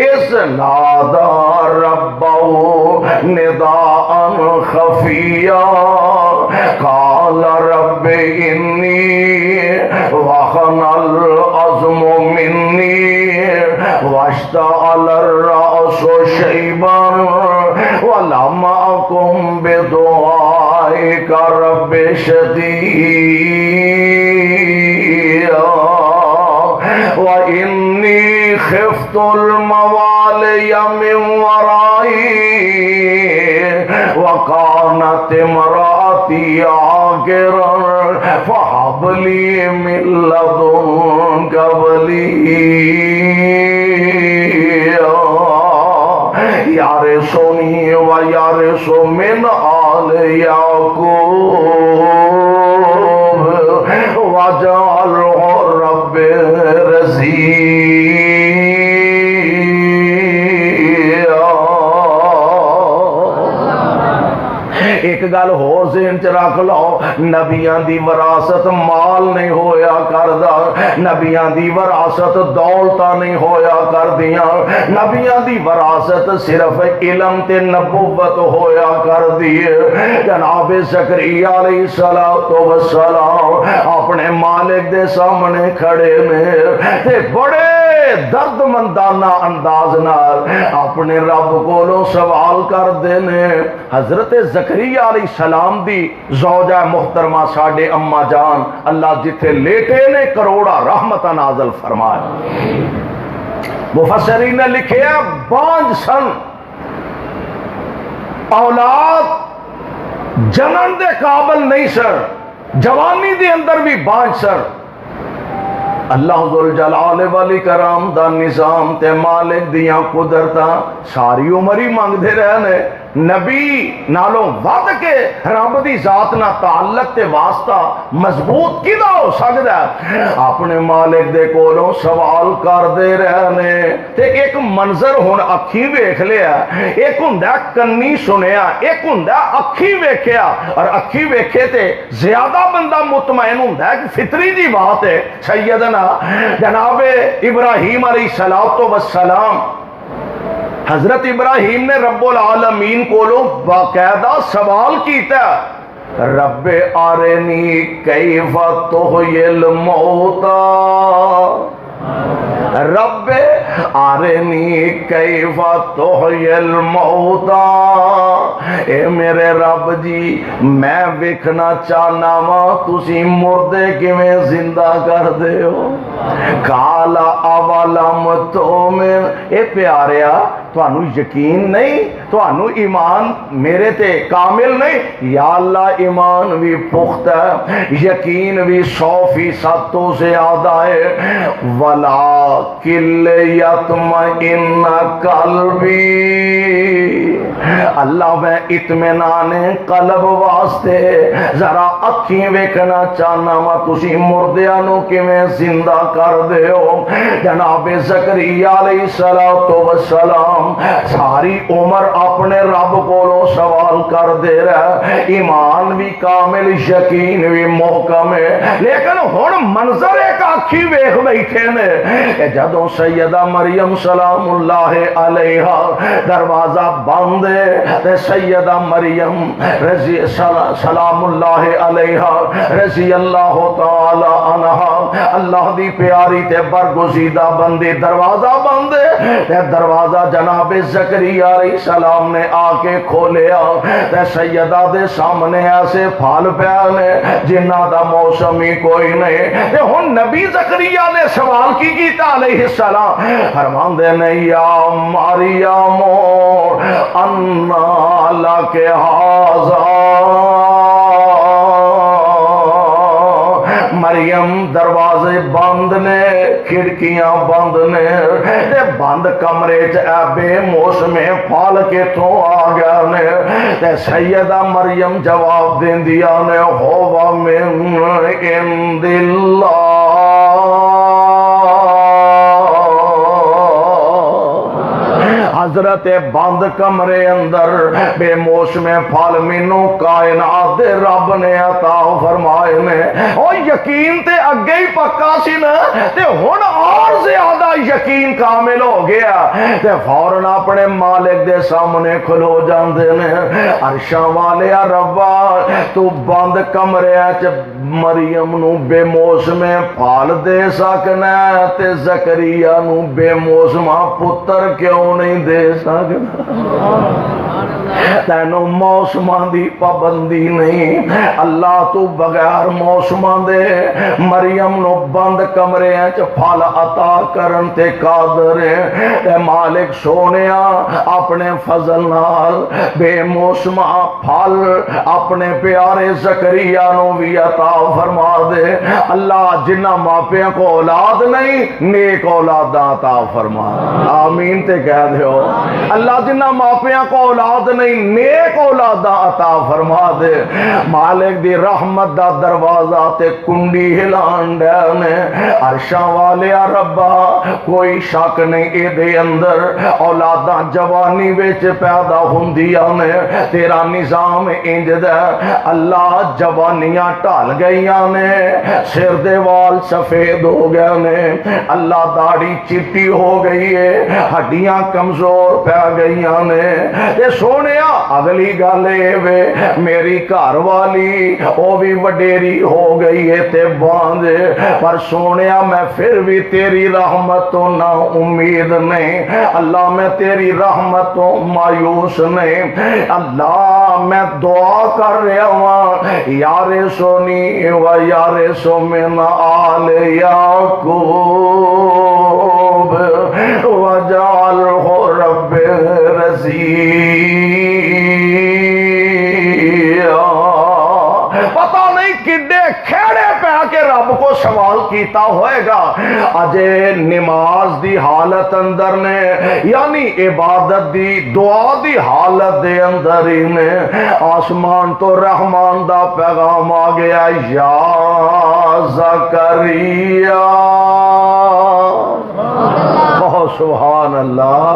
اس نادا ربو نداء خفیہ قال رب انی وخن العظم منی واشتعل الرأس شیبا ولم اکن بدعائک رب شقیا وانی خفت الموالی من ورائي كانت امرأتي عاقرا فهب لي من لدنك وليا يرثني ويرث من آل يعقوب واجعله رب رضيا. ایک گل ہور ذہن چ رکھ لو، نبیاں دی وراثت مال نہیں ہویا کردا، نبیاں دی وراثت دولتاں نہیں ہویا کردیاں، نبیاں دی وراثت صرف علم تے نبوت ہویا کردی ہے. جناب زکریا علیہ السلام اپنے مالک دے سامنے کھڑے نے تے بڑے درد مندانہ انداز نال اپنے رب کولوں سوال کردے نے. حضرت زکریا علیہ السلام دی زوجہ محترمہ ساڈے اما جان اللہ جتھے لیٹے نے کروڑا رحمت نازل فرمائے. مفسرین نے لکھے بانج سن، اولاد جنن دے قابل نہیں سر، جوانی دے اندر بھی بانج سر. اللہ ذوالجلال والاکرام دا نظام تے مالک دیاں قدرتاں ساری عمر ہی مانگدے رہنے. نبی نالوں ود کے رب دی ذات نہ تعلق تے واسطہ مضبوط کدا ہو سکدا ہے؟ اپنے مالک دے کولوں سوال کردے رہنے تے ایک منظر ہن اکھی ویکھ لیا، ایک ہوندا کنی سنیا، ایک ہوندا اکھی ویکھیا. اور اکھی ویکھے تے زیادہ بندہ مطمئن ہوندا ہے کہ فطری جی بات ہے. سیدنا جناب ابراہیم علیہ السلام، حضرت ابراہیم نے رب العالمین کولو باقاعدہ سوال کیتا، رب آرنی کیف تحیی الموتى، رب آرنی کیف تحیی الموتى. اے میرے رب جی میں ویکھنا چاہنا وا تسی مردے کیویں زندہ کر دے ہو. کالا اولم تؤمن، اے پیاریا تھانو یقین نہیں، تھانو ایمان میرے تے کامل نہیں؟ یا اللہ ایمان بھی پختہ ہے، یقین بھی 100% تو زیادہ ہے. وَلَٰكِن لِّيَطْمَئِنَّ قَلْبِي، اللہ میں اطمینان قلب واسطے ذرا اکھیں ویکھنا چاہنا وا تسی مردیاں نو کیویں زندہ کر دے ہو. جناب زکریا علیہ السلام ساری عمر اپنے رب کولوں سوال کردے رہے، ایمان بھی کامل، یقین بھی محکم ہے. لیکن ہن منظر ایک اکھی ویکھ بیٹھے نے کہ جدوں سیدہ مریم سلام اللہ علیہا دروازہ بند ہے تے سیدہ مریم رضی سلام اللہ علیہا رضی اللہ تعالی عنہا اللہ دی پیاری تے برگزیدہ بندی، دروازہ بند ہے تے دروازہ جناب زکریا علیہ السلام نے آ کے کھولیا تے سیدہ دے سامنے ایسے پھال پیانے جنہ دا موسم ہی کوئی نہیں. تے ہن نبی زکریا نے سوال کی کیتا علیہ السلام، فرماندے نے یا مریم انا لک ھذا، مریم دروازے بند نے، کھڑکیاں بند نے، تے بند کمرے چ بے موسم پھل کتھوں آ گیا نے؟ تے سیدہ مریم جواب دیندیاں نے ہوا من عند اللہ، حضرت بند کمرے اندر بے موسم پھل مینو کائنات دے رب نے عطا فرمائے نے. او یقین تے اگے ہی پکا سی نا تے ہن اور زیادہ یقین کامل ہو گیا تے فوراً اپنے مالک دے سامنے کھلو جاندے نے. عرشاں والے ربا تو بند کمرے چ مریم نو بے موسم پھل دے سکنا تے زکریا نو بے موسم پتر کیوں نہیں دے سکنا؟ تینوں موسماں دی پابندی نہیں، اللہ تو بغیر موسماں دے مریم نو بند کمرے چ پھل عطا کرن تے قادر ہے۔ تے مالک سونیا اپنے فضل نال بے موسمہ پھل اپنے پیارے زکریا نو بھی عطا فرما دے۔ اللہ جنہ ماپیاں کو اولاد نہیں نیک اولاد عطا فرما، آمین تے کہہ دیو۔ اللہ جنہ ماپیاں کو اولاد نہیں نیک اولاد عطا فرما دے۔ مالک دی رحمت دا دروازہ تے کنڈی ہلان دے نے، عرشاں والیا ربا کوئی شک نہیں اے دے اندر اولاداں جوانی وچ پیدا ہوندیاں نے، تیرا نظام انج دا اللہ جوانیاں ٹال گئیاں نے، سر دے وال سفید ہو گئے نے، اللہ داڑھی چٹی ہو گئی ہے، ہڈیاں کمزور پہ گئیاں نے۔ اے سونیا اگلی گل اے وے میری گھر والی وہ بھی وڈیری ہو گئی ہے تے باندھ، پر سونیا میں پھر بھی تیری رحمت تو نا امید نہیں، اللہ میں تیری رحمت تو مایوس نہیں۔ اللہ میں دعا کر رہا ہوں یار سونی و یار سو من آل یعقوب وجعلہ رب رضیہ۔ پتہ نہیں کڈے کھیڑے پہ کے رب کو سوال کیتا ہوئے گا، اجے نماز دی حالت اندر نے، یعنی عبادت دی دعا دی حالت دے اندر ہی نے آسمان تو رحمان دا پیغام آ گیا، یا زکریا، بہت سبحان اللہ،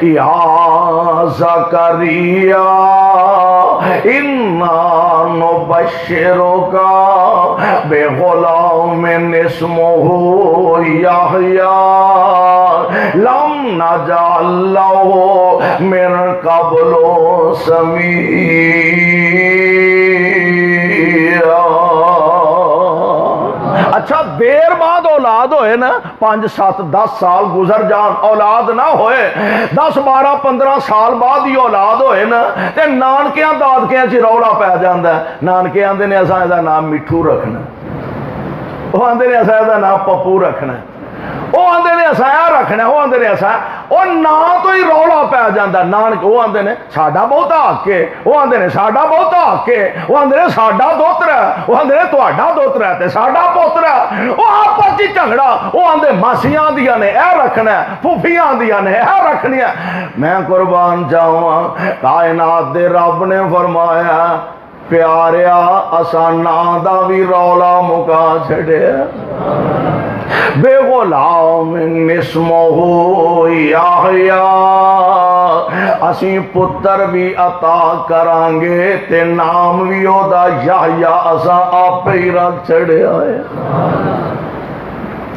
یا زکریا انا نبشرک بغلام اسمہ یحییٰ لم نجعل لہ من قبل سمیعا۔ اچھا دیر بعد اولاد ہوئے نا، 5 7 10 سال گزر جان اولاد نہ ہوئے، 10 12 15 سال بعد ہی اولاد ہوئے نا، تے نانکیاں دادکیاں چ رولا پی جاندا ہے۔ نانکے آندے نے اساں دا نام مٹھو رکھنا، وہ آندے نے اساں دا نام پپو رکھنا، وہ آندے نے اساں رکھنا، وہ آندے نے اساں اور نا تو ہی رولا پی جاندا۔ نانک وہ آندے نے ساڈا بہتا حق ہے، وہ آندے نے ساڈا بہتا حق ہے، وہ آندے نے ساڈا دوترا ہے، وہ آندے نے تہاڈا دوترا ہے تے ساڈا پوترا ہے، وہ آپس وچ جھگڑا، وہ آندے ماسیاں آندیاں نے اے رکھنا ہے، پھوپھیاں آندیاں نے اے رکھنی ہے۔ میں قربان جاواں کائنات دے رب نے فرمایا پیاریا اساں نا دا وی رولا مکا چھڑیا، بے غلام اسمہ یحییٰ، اسی پتر بھی عطا کران گے تے نام بھی او دا یحییٰ اساں آپ ہی رکھ چھڑیا ہے،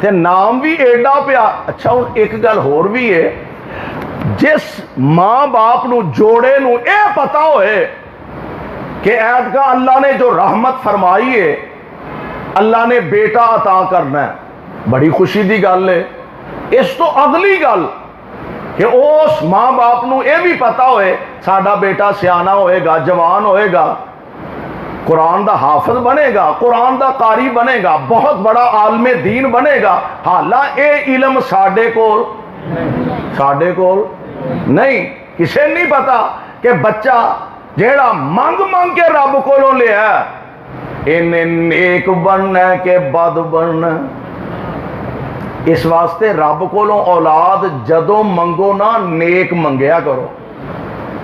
تے نام بھی ایڈا پیا۔ اچھا ہن ایک گل ہور بھی ہے، جس ماں باپ نو جوڑے نو اے پتا ہوئے کہ عید کا اللہ نے جو رحمت فرمائی ہے اللہ نے بیٹا عطا کرنا ہے، بڑی خوشی دی گل ہے۔ اس تو اگلی گل کہ اس ماں باپ نو اے بھی پتا ہوئے ساڈا بیٹا سیانا ہوئے گا، جوان ہوئے گا، قرآن دا حافظ بنے گا، قرآن دا قاری بنے گا، بہت بڑا عالم دین بنے گا، حالانکہ اے علم ساڈے کول نہیں، کسے نہیں پتا کہ بچہ جیڑا منگ منگ کے رب کولوں لیا انہیں نیک بننا ہے کہ بد بننا۔ اس واسطے رب کولوں اولاد جدوں منگو نا نیک منگیا کرو،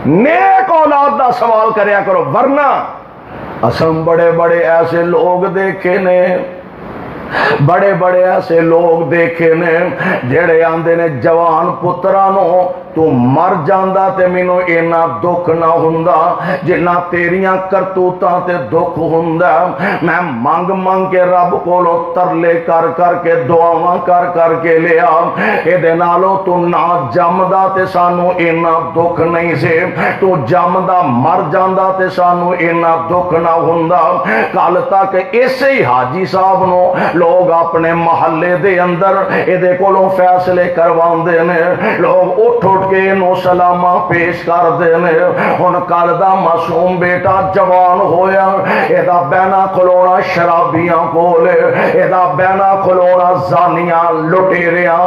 نیک اولاد دا سوال کریا کرو، ورنہ اسم بڑے بڑے ایسے لوگ دیکھے نے، بڑے بڑے ایسے لوگ دیکھے نے جڑے آندے نے جوان پترانو تو مر جاندا تے مینوں اینا دکھ نہ ہوندا جنہ تیریاں کرتوتاں تے دکھ ہوندا۔ میں منگ منگ کے رب کولو ترلے کر کر کے دعاواں کر کر کے لیا، اے دے نالوں تو نہ جمدا تے سانو اینا دکھ نہیں سے، تو جمدا مر جاندا تے سانو اینا دکھ نہ ہوندا۔ کل تک ایسے ہی حاجی صاحب نو لوگ اپنے محلے دے اندر اے دے کولوں فیصلے کرواندے نے، لوگ اٹھ اٹھ کے انہوں سلامہ پیش کر دینے. ہن کل دا معصوم بیٹا جوان ہویا, ایدہ بہنا کھلونا شرابیاں کولے, ایدہ بہنا کھلونا زانیاں لٹیریاں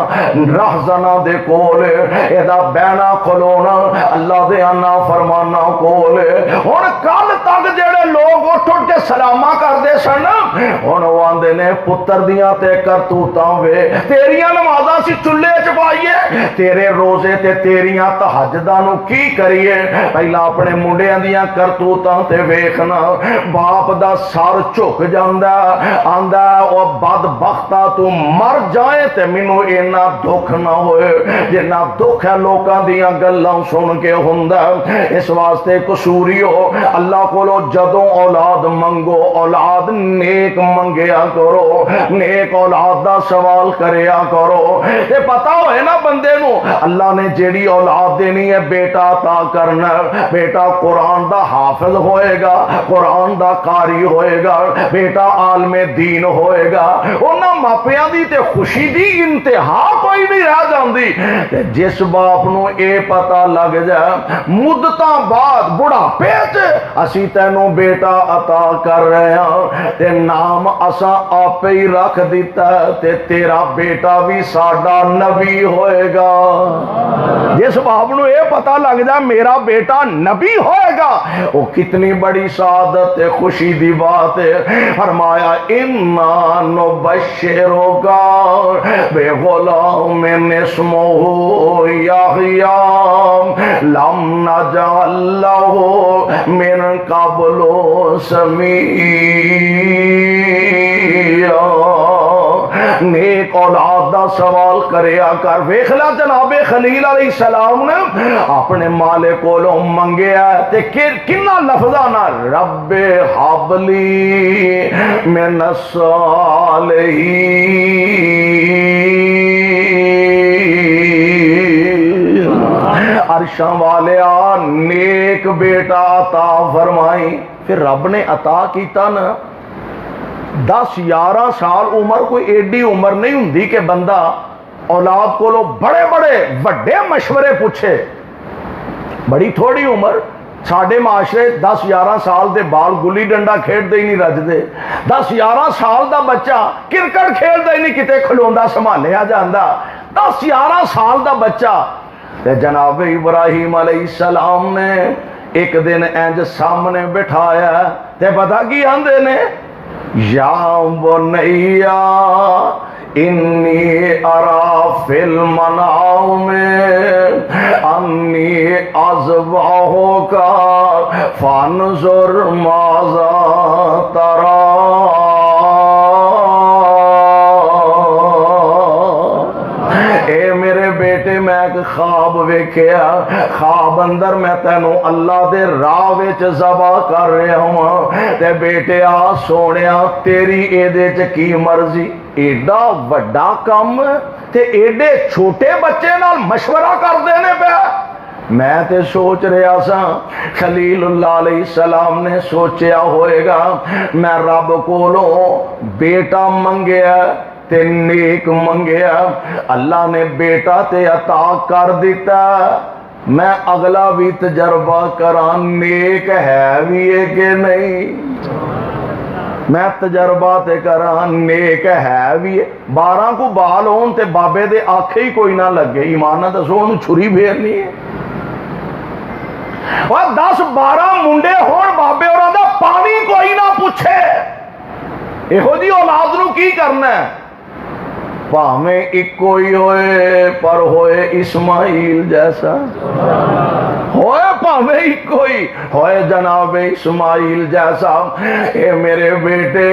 رہزنہ دے کولے, ایدہ بہنا کھلونا اللہ دے انا فرمانا کولے. ہن کل تک جڑے لوگ اٹھ کے سلامہ کر دے سن, ہن واندے نے پتر دیاں تے کرتوتاں وے, تیریاں نمازاں سی چلے چپائیے, تیرے روزے تے تیریاں تہجداں نو کی کریے. پہلا اپنے منڈیاں دیاں کرتوتاں تے ویکھنا, باپ دا سر جھک جاندا, آندا او بدبختا تو مر جائے تے مینوں اینا دکھ نہ ہوئے جنہ دکھ ہے لوکاں دیاں گلاں سن کے ہوندا. اس واسطے قصوریو اللہ کولو جدوں اولاد منگو اولاد نیک منگیا کرو, نیک اولاد دا سوال کریا کرو. تے پتہ ہوئے نا بندے نو اللہ نے جیڑی اولاد دینی ہے بیٹا عطا کرنا, بیٹا قرآن دا حافظ ہوئے گا, قرآن دا قاری ہوئے گا, بیٹا عالم دین ہوئے گا. انہاں ماپیاں دی تے خوشی دی انتہا کوئی نہیں رہ جاندی. تے جس باپ نو اے پتہ لگ جائے مدتاں بعد بڑھاپے چ اسی تینوں بیٹا عطا کر رہے ہیں تے نام اساں آپ ہی رکھ دیتا ہے تے تیرا بیٹا بھی ساڈا نبی ہوئے گا. جس باپ نو اے پتہ لگ جائے میرا بیٹا نبی ہوئے گا, وہ کتنی بڑی سعادت خوشی دی بات ہے. فرمایا اِنَّا نُبَشِّرُكَ بِغُلَامٍ اسْمُهُ يَحْيَىٰ لَمْ نَجْعَل لَّهُ مِن قَبْلُ سَمِيًّا. نیک اولاد دا سوال کریا کر. ویکھلا جناب خلیل علیہ السلام نے اپنے مالک کولوں منگیا تے کنا لفظاں نال رب حبلی من الصالحین, عرشاں والیا نیک بیٹا عطا فرمائی. پھر رب نے عطا کیتا نا 10-11 سال عمر, کوئی ایڈی عمر نہیں ہوندی کہ بندہ اولاد کو لو بڑے بڑے وڈے مشورے پوچھے. بڑی تھوڑی عمر, ساڈے معاشرے 10-11 سال دے بال گلی ڈنڈا کھیڈ دے ہی نہیں رجدے. 10-11 سال دا بچہ کرکٹ کھیل دے ہی نہیں کتے کھلوندا سنبھالیا جاندا. 10-11 سال دا بچہ. تے جناب ابراہیم علیہ السلام نے ایک دن انج سامنے بٹھایا تے پتہ کی آندے نے, یا بنیا انی ارا فی المنام انی اذبحک فانظر ماذا تری. اے میرے بیٹے میں ایک خواب ویکھیا, خواب اندر میں تینوں اللہ دے راہ وچ ذبح کر رہا ہوں تے بیٹے آ سونیا تیری اے دے چ کی مرضی. ایڈا وڈا کام تے ایڈے چھوٹے بچے نال مشورہ کر دینے پہ. میں تے سوچ رہا سا خلیل اللہ علیہ السلام نے سوچیا ہوئے گا میں رب کولوں بیٹا منگیا تے نیک منگیا, اللہ نے بیٹا تے عطا کر دیتا. میں اگلا بھی تجربہ کران نیک ہے بھی ہے کہ نہیں. میں تجربہ تے کران نیک ہے بھی ہے. 12 کو بال ہون تے بابے دے آنکھیں ہی کوئی نہ لگے, ایمان نہ دسو انہوں چھری پھیرنی ہے. اور 10-12 منڈے ہون بابے اور دا پانی کوئی نہ پوچھے. ایہو جی اولاد نو کی کرنا ہے؟ پاویں ایک کوئی ہوئے پر ہوئے اسماعیل جیسا, ہوئے پاویں ایک کوئی ہوئے جناب اسماعیل جیسا. اے میرے بیٹے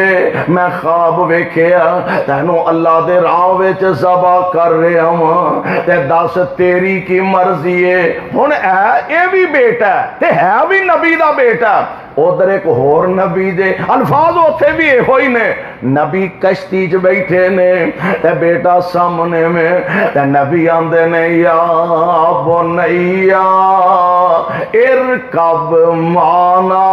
میں خواب ویکھیا تینوں اللہ دے راہ وچ ذبح کر رہا ہوں تے دس تیری کی مرضی ہے. ہن اے بھی بیٹا تے ہے بھی نبی دا بیٹا. ادھر ایک ہور نبی دے الفاظ اوتھے بھی یہ ہوئی نے, نبی کشتی چ بیٹھے نے تے بیٹا سامنے میں تے نبی آندے نے یا بنیا ارکب معنا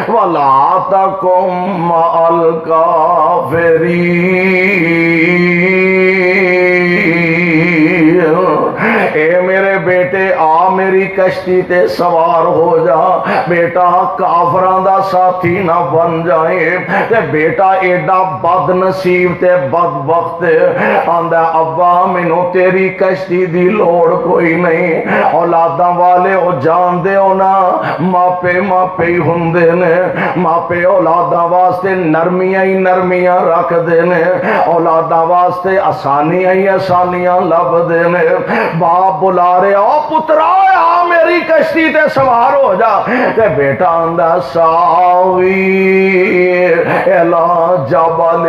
ولا تکن مع الکافرین. اے میرے بیٹے آ میری کشتی تے سوار ہو جا، بیٹا کافراں دا ساتھی نہ بن جائے۔ تے بیٹا ایڈا بد نصیب تے بدبخت آندا ابا مینوں تیری کشتی دی لوڑ کوئی نہیں۔ اولاداں والے او جان دے ہو نا، ماپے ماپے ہی ہوندے نے، ماپے اولاداں واسطے نرمیاں ہی نرمیاں رکھ دے نے، اولاداں واسطے آسانیاں ہی آسانیاں لب دے نے۔ باپ بلا رہے او پترا آ میری کشتی تے سوار ہو جا، تے بیٹا آندا ساوی الا جبل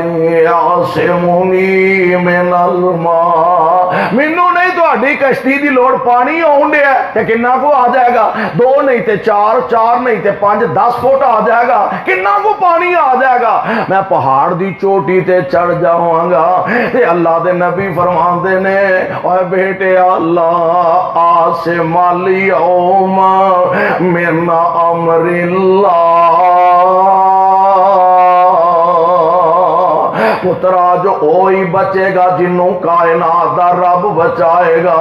یعصمنی من الماء، مینوں نہیں تہاڈی کشتی دی لوڑ، پانی آن ڈیا تے کنا کو آ جائے گا، 2 نہیں تے 4، 4 نہیں تے 5، 10 فٹ آ جائے گا، کنا کو پانی آ جائے گا، میں پہاڑ دی چوٹی تے چڑھ جاواں گا۔ تے اللہ دے نبی فرماندے نے اے بیٹے اللہ آسم الیوم من امر اللہ، پترا جو اوہی بچے گا جنوں کائنات دا رب بچائے گا۔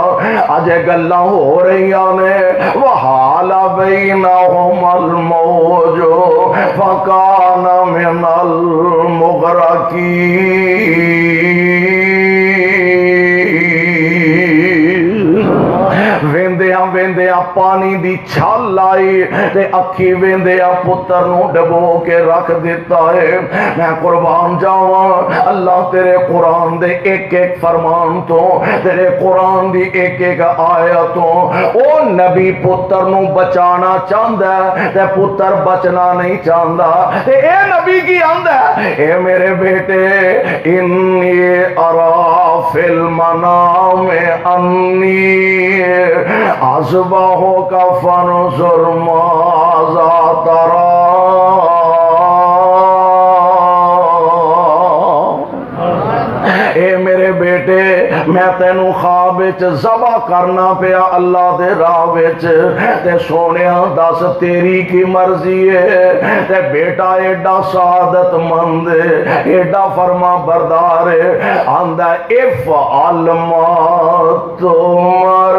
اجے گلاں ہو رہی نے وحال بینہم الموج فکان من المغرقین، ویندیاں ویندیاں پانی دی چھال آئی تے اکھی ویندیاں پتر نو ڈبو کے رکھ دیتا ہے۔ میں قربان جاواں اللہ تیرے قرآن دے ایک ایک فرمان تو، تیرے قرآن دی ایک ایک آیتوں او نبی پتر نو بچانا چاہندا ہے تے پتر بچنا نہیں چاہندا، تے اے نبی کی آندا ہے اے میرے بیٹے انی ارا فی المنام انی اصبحک فانظر ماذا تری، اے میرے بیٹے میں تینوں خواب وچ ذبح کرنا پیا اللہ دے راہ وچ، تے سونیا دس تیری کی مرضی ہے؟ تے بیٹا ایڈا سعادت مند ایڈا فرما بردار آندا افعل ما تؤمر،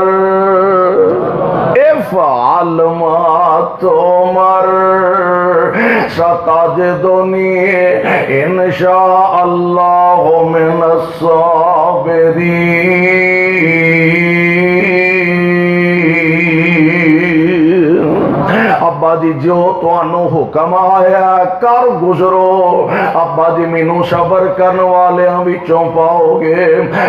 افعل ما تؤمر ستجدنی انشاء اللہ من الصابرین۔ ابا جی جو تانوں حکم آیا کر گزرو، ابا جی مینوں صبر کرن والیاں وچوں پاؤ گے،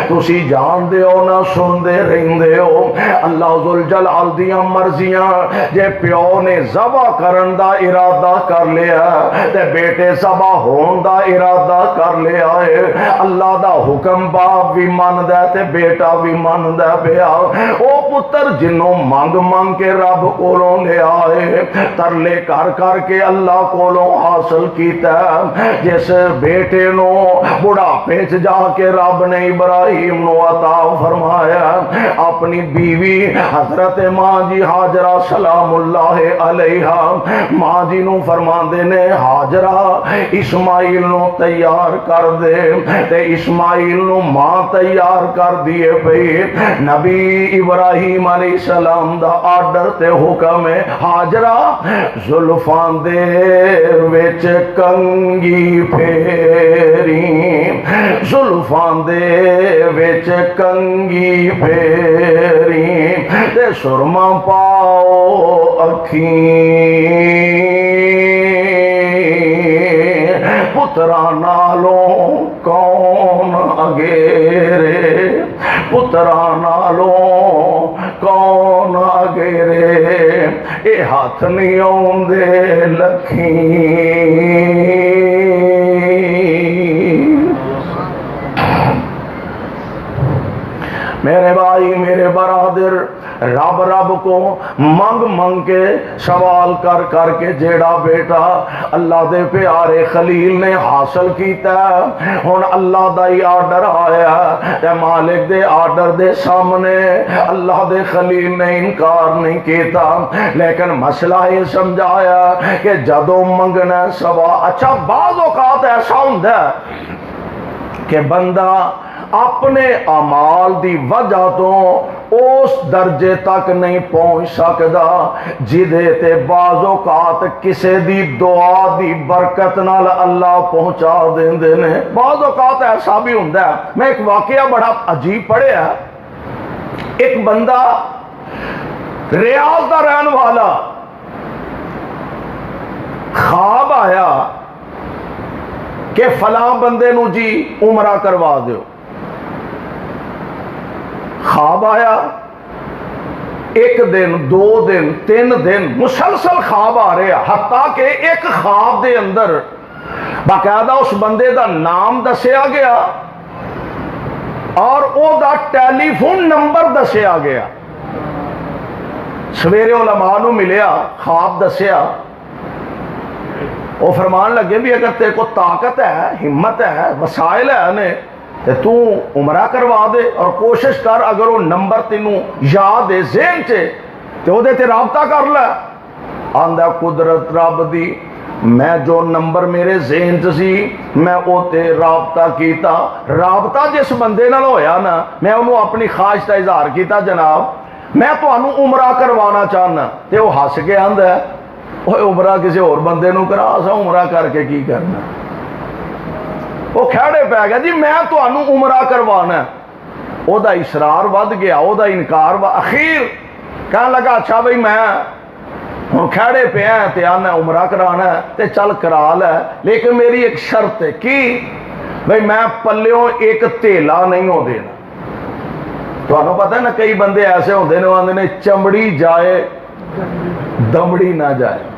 تسی جان دے ہو نہ سن دے رہندے ہو اللہ ذوالجلال دیاں مرضیاں۔ جے پیو نے ذبح کرن دا ارادہ کر لیا تے بیٹے ذبح ہون دا ارادہ کر لیا ہے، اللہ دا حکم باپ بھی مندا تے بیٹا بھی مندا پیا۔ او پتر جنوں منگ منگ کے رب کولوں لے آئے، ترلے کر کر کے اللہ کولوں حاصل کیتا، جس بیٹے نو بڑھاپے چ جا کے رب نے ابراہیم نو عطا فرمایا، اپنی بیوی حضرت ماں جی ہاجرہ سلام اللہ علیہا، ماں جی نو فرماندے نے ہاجرہ اسماعیل نو تیار کر دے، تے اسماعیل نو ماں تیار کر دیے پئی۔ نبی ابراہیم علیہ السلام دا آرڈر تے حکم ہے ہاجرہ زلفاں دے وچ کنگھی پھیری، زلفاں دے وچ کنگھی پھیری، تے سرما پاؤ اکھیں، پترا نالوں کون اگیرے، پترا نالوں کون اگیرے، اے ہاتھ نہیں آوندے لکھیں۔ میرے بھائی میرے برادر، رب رب کو منگ منگ کے سوال کر کر کے جیڑا بیٹا اللہ دے پیارے خلیل نے حاصل کیتا، ہن اللہ دا ہی آرڈر آیا تے مالک دے آرڈر دے سامنے اللہ دے خلیل نے انکار نہیں کیتا، لیکن مسئلہ یہ سمجھایا کہ جدوں منگنا سوا۔ اچھا بعض اوقات ایسا ہوندا ہے کہ بندہ اپنے اعمال دی وجہ تو اس درجے تک نہیں پہنچ سکدا جدے تے بعض اوقات کسے دی دعا دی برکت نال اللہ پہنچا دیندے نے۔ بعض اوقات ایسا بھی ہوندا ہے، میں ایک واقعہ بڑا عجیب پڑھیا، ایک بندہ ریاض دا رہن والا، خواب آیا کہ فلاں بندے نو جی عمرہ کروا دیو۔ خواب آیا، ایک دن، 2 دن، 3 دن مسلسل خواب آ رہے ہیں، حتیٰ کہ ایک خواب دے اندر باقاعدہ اس بندے دا نام دسیا گیا اور او دا ٹیلی فون نمبر دسیا گیا۔ سویرے علماء نو ملیا، خواب دسیا، وہ فرمان لگے بھی اگر تیرے کو طاقت ہے، ہمت ہے، وسائل ہے تے تو عمرہ کروا دے اور کوشش کر اگر وہ نمبر تینوں یاد ہے ذہن چے تے وہ دے تے رابطہ کر لے۔ آندہ قدرت رب دی، میں جو نمبر میرے ذہن چ سی میں او تے رابطہ کیتا۔ رابطہ جس بندے نال ہویا نا، میں انہوں اپنی خواہش کا اظہار کیتا، جناب میں تو انہوں عمرہ کروانا چاہنا، تے وہ ہس کے آندہ ہے وہ عمرہ کسی اور بندے نو کرا سا، عمرہ کر کے کی کرنا۔ وہ کھڑے پہ گیا جی میں تو انہوں عمرہ کروانا ہے۔ او دا اصرار ود گیا، او دا انکار اخیر کہنے لگا اچھا بھئی میں ہوں کھڑے پہ ہیں تے آنا عمرہ کرانا ہے تے چل کرا لے، لیکن میری ایک شرط ہے کی بھئی میں پلیوں ایک تیلا نہیں ہو دینا۔ تو انہوں پتہ ہے نا کئی بندے ایسے ہوندے نے چمڑی جائے دمڑی نہ جائے،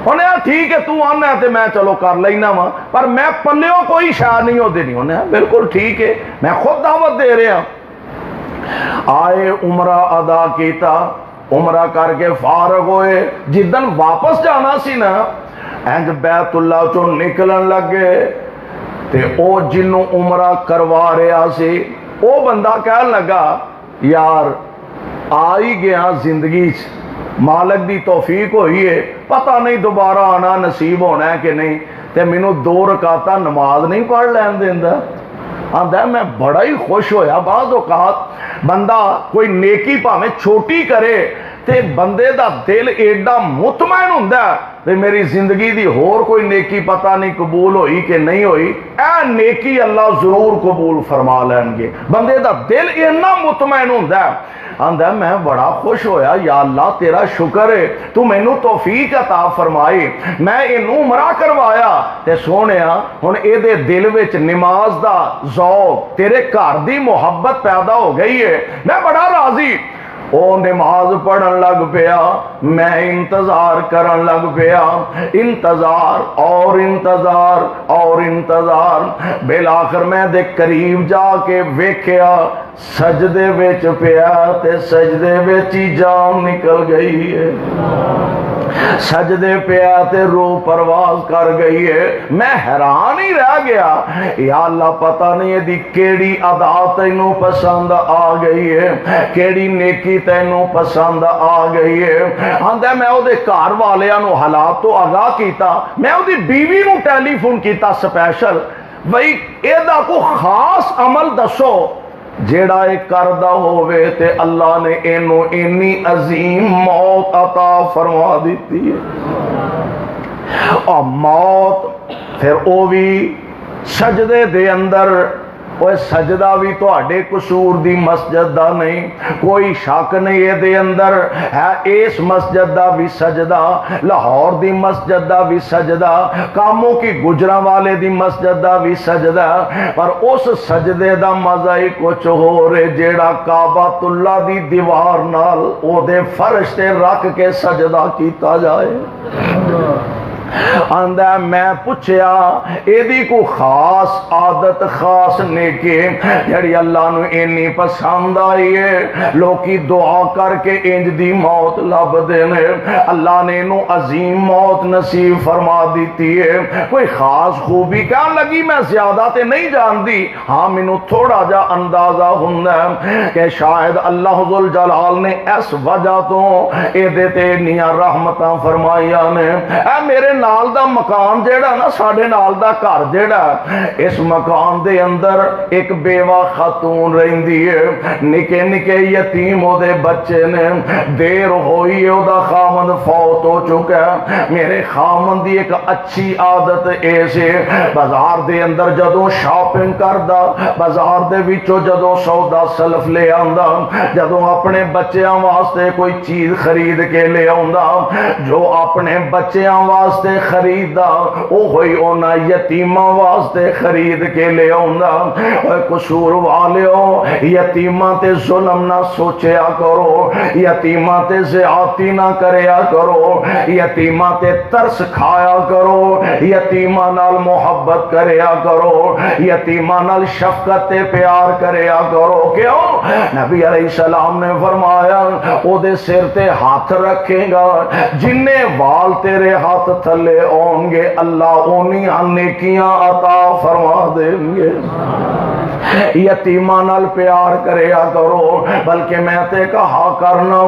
انہیں ٹھیک ہے تو آنا ہے تے میں چلو کر لینا وا، پر میں پلیوں کوئی شاہ نہیں ہو دینی۔ انہیں بالکل ٹھیک ہے، میں خود دعوت دے رہا۔ آئے عمرہ ادا کیتا، عمرہ کر کے فارغ ہوئے، جدن واپس جانا سی نا اینج بیت اللہ چوں نکلن لگے تے او جنوں عمرہ کروا رہا سی او بندہ کہنے لگا یار آئی گیا زندگی مالک دی توفیق ہوئی ہے، پتہ نہیں دوبارہ آنا نصیب ہونا ہے کہ نہیں، تے مینوں 2 رکعتاں نماز نہیں پڑھ لین دیندا۔ آندا میں بڑا ہی خوش ہویا۔ بعض اوقات بندہ کوئی نیکی پاویں چھوٹی کرے تے بندے دا دل ایڈا مطمئن ہوندا ہے تے میری زندگی دی ہور کوئی نیکی پتہ نہیں قبول ہوئی کہ نہیں ہوئی، اے نیکی اللہ ضرور قبول فرما لین گے۔ بندے دا دل اتنا مطمئن ہوندا ہے، آندا میں بڑا خوش ہویا، یا اللہ تیرا شکر ہے تو مینوں توفیق عطا فرمائی، میں اینوں عمرہ کروایا تے سونیا ہن اے دے دل وچ نماز دا ذوق، تیرے گھر دی محبت پیدا ہو گئی ہے، میں بڑا راضی۔ او نماز پڑھن لگ پیا، میں انتظار کرن لگ پیا، انتظار اور انتظار اور انتظار، بالآخر میں دے قریب جا کے ویکھیا سجدے وچ پیا تے سجدے وچ ہی جان نکل گئی ہے، سجدے پیا تے روح پرواز کر گئی ہے۔ میں حیران ہی رہ گیا، یا اللہ پتہ نہیں یہ دی کیڑی ادا تینوں پسند آ گئی ہے، کیڑی نیکی تینوں پسند آ گئی ہے۔ آندا میں او دے گھر والیاں نو حالات تو آگاہ کیتا، میں او دی بیوی نو ٹیلی فون کیتا سپیشل، بھئی اے دا کو خاص عمل دسو جیڑا ایک کردہ ہوئے تے اللہ نے اینو اینی عظیم موت عطا فرما دیتی ہے۔ اور موت پھر او بھی سجدے دے اندر، وہ سجدہ بھی تو اڈے قصور دی مسجد دا نہیں، کوئی شک نہیں یہ دے اندر ہے، اس مسجد دا بھی سجدہ، لاہور دی مسجد دا بھی سجدہ، کاموں کی گجرانوالے دی مسجد دا بھی سجدہ، پر اس سجدے دا مزہ ہی کچھ ہو رہے جیڑا کعبۃ اللہ دی دیوار نال او دے فرش تے رکھ کے سجدہ کیتا جائے۔ آندہ میں پوچھیا ایدی کو خاص عادت خاص نیکی جڑی اللہ نو اینی پسند آئی ہے، لوکی دعا کر کے انج دی موت لب دینے، اللہ نے انو عظیم موت نصیب فرما دیتی ہے۔ کوئی خاص خوبی کہاں لگی میں زیادہ تے نہیں جان دی، ہاں منو تھوڑا جا اندازہ ہوندا ہے کہ شاید اللہ ذوالجلال نے اس وجہ تو اے دیتے نیا رحمتاں فرمائیاں نے۔ اے میرے نال دا مکان جیڑا نا ساڈے نال دا گھر جیڑا اس مکان دے اندر ایک بیوہ خاتون رہندی ہے نکے نکے یتیم او دے بچے نے دیر ہوئی او دا خامن فوت ہو چکا ہے میرے خامن دی ایک اچھی عادت ایسے بازار دے اندر جدوں شاپنگ کردا بازار دے وچوں جدوں سودا سلف لے آندا جدوں اپنے بچیاں واسطے کوئی چیز خرید کے لے آندا جو اپنے بچیاں واسطے خریدا او ہوئی اونا یتیماں واسطے خرید کے لے آندا اوے قصور والیو یتیماں تے ظلم نہ سوچیا کرو یتیماں تے زیادتی نہ کریا کرو یتیماں تے ترس کھایا کرو یتیماں نال محبت کریا کرو یتیماں نال شفقت تے پیار کریا کرو کیوں نبی علیہ السلام نے فرمایا او دے سر تے ہاتھ رکھے گا جننے وال تیرے ہاتھ تھلے ہوں گے اللہ اونی نیکیاں عطا فرما دیں گے یتیماں نال پیار کریا کرو بلکہ میں تے کہا کرنا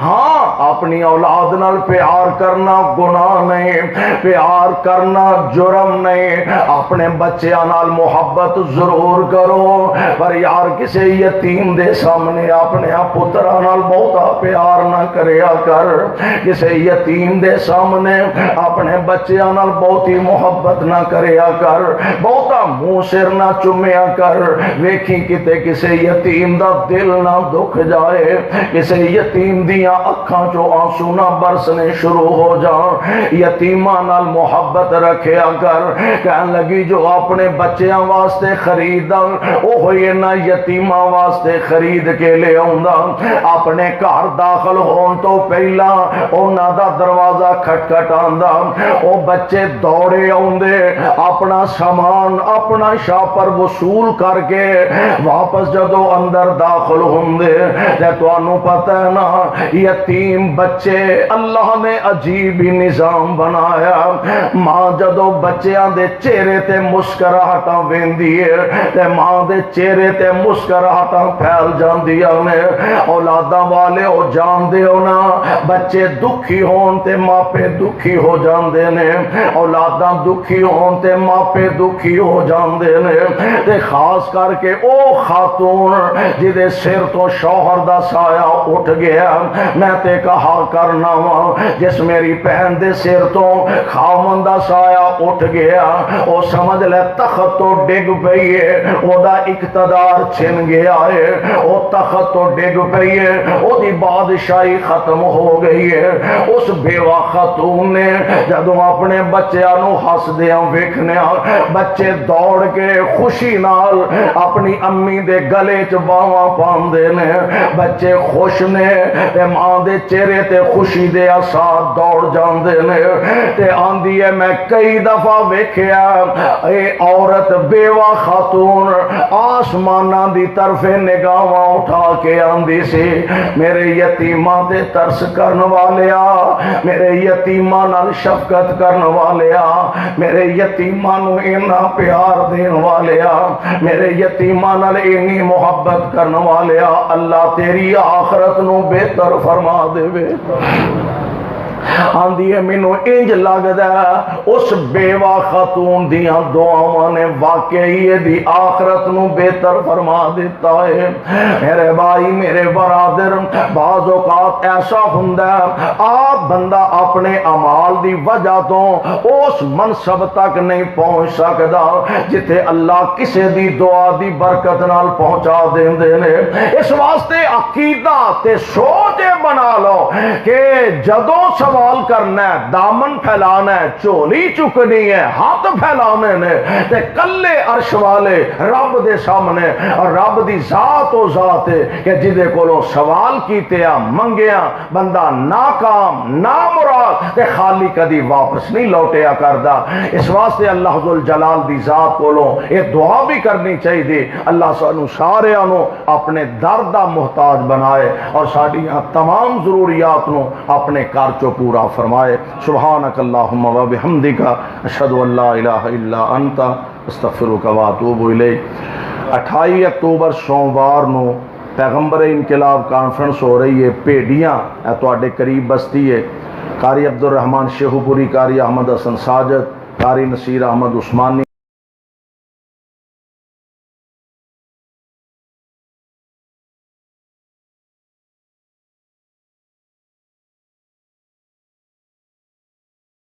ہاں اپنی اولاد نال پیار کرنا گناہ نہیں پیار کرنا جرم نہیں اپنے بچیاں نال محبت ضرور کرو پر یار کسی یتیم دے سامنے اپنے پترا نال بہتا پیار نہ کریا کر کسی یتیم دے سامنے اپنے بچیاں نال بہتی محبت نہ کریا کر بہتا منہ سر نہ چومیا کر ویکھی کتے کسی یتیم دا دل نہ دکھ جائے کسی یتیم دیاں اکھاں چو آنسو نہ برسنے شروع ہو جان یتیماں نال محبت رکھیا کر کہن لگی جو اپنے بچیاں واسطے خریدا او ہوئی نہ یتیماں واسطے خرید کے لے آندا اپنے گھر داخل ہون تو پہلا انہاں دا دروازہ کھٹکھٹ آندا او بچے دوڑے آندے اپنا سامان اپنا شاپر وصول کر کے واپس جدو اندر داخل ہوندے تے تانوں پتہ ہے نا یتیم بچے اللہ نے عجیب ہی نظام بنایا ماں جدو بچیاں دے چہرے تے مسکراہٹاں ویندی ہے تے ماں دے چہرے تے مسکراہٹاں پھیل جاندیاں نے اولاداں والے او جان دے ہو نا بچے دکھی ہون تے ماپے دکھی ہو جاندے نے اولاداں دکھی ہون تے ماپے دکھی ہو جاندے نے تے خاص کر کے او خاتون جدے سر تو شوہر دا سایہ اٹھ گیا میں تے کہا کرنا جس میری بہن دے سر تو خاوند دا سایہ اٹھ گیا او سمجھ لے تخت تو ڈگ پئی ہے او دا اقتدار چھن گیا ہے او تخت تو ڈگ پئی ہے او دی بادشاہی ختم ہو گئی ہے اس بیوہ خاتون نے جدوں اپنے بچیاں نو ہس دیاں ویکھنیا بچے دوڑ کے خوشی نال اپنی امی دے گلے چ باواں پاندے نے بچے خوش نے تے ماں دے چہرے تے خوشی دے اثار دوڑ جاندے نے تے آندی ہے میں کئی دفعہ ویکھیا اے عورت بیوہ خاتون آسماناں دی طرف نگاہاں اٹھا کے آندی سی میرے یتیماں تے ترس کرن والیا میرے یتیماں نال شفقت کرن والیا میرے یتیماں نو اینا پیار دین والیا میرے یتیماں نال اینی محبت کرن والیا اللہ تیری آخرت نو بہتر فرما دے وے آندھی ہے مینوں انج لگدا اس بیوہ خاتون دیاں دعاواں نے واقعی دی آخرت نو بہتر فرما دیتا ہے میرے بھائی میرے برادر بعض اوقات ایسا ہوندا ہے آپ بندہ اپنے اعمال دی وجہ تو اس منصب تک نہیں پہنچ سکدا جتھے اللہ کسے دی دعا دی برکت نال پہنچا دیندے نے اس واسطے عقیدہ تے سوچ بنا لو کہ جدوں سوال کرنا ہے دامن پھیلانا ہے چولی چکنی ہے ہاتھ پھیلانے نے تے کلے عرش والے رب دے سامنے اور رب دی ذات و ذات ہے کہ جدے کولوں سوال کیتے ہیں منگیاں بندہ ناکام نامراد تے خالی کدی واپس نہیں لوٹیا کردا اس واسطے اللہ ذوالجلال دی ذات کولوں یہ دعا بھی کرنی چاہیے اللہ سانو سارے نو اپنے در دا محتاج بنائے اور ساڈیاں تمام ضروریات نو اپنے کار چو پورا فرمائے سبحانک اللہم و بحمدک اشہد ان لا الہ الا انت استغفرک و اتوب الیک 28 اکتوبر سوموار نو پیغمبر انقلاب کانفرنس ہو رہی ہے پیڑیاں تواڈے قریب بستی ہے قاری عبد الرحمن شیخو پوری، قاری احمد حسن ساجد، قاری نصیر احمد عثمانی،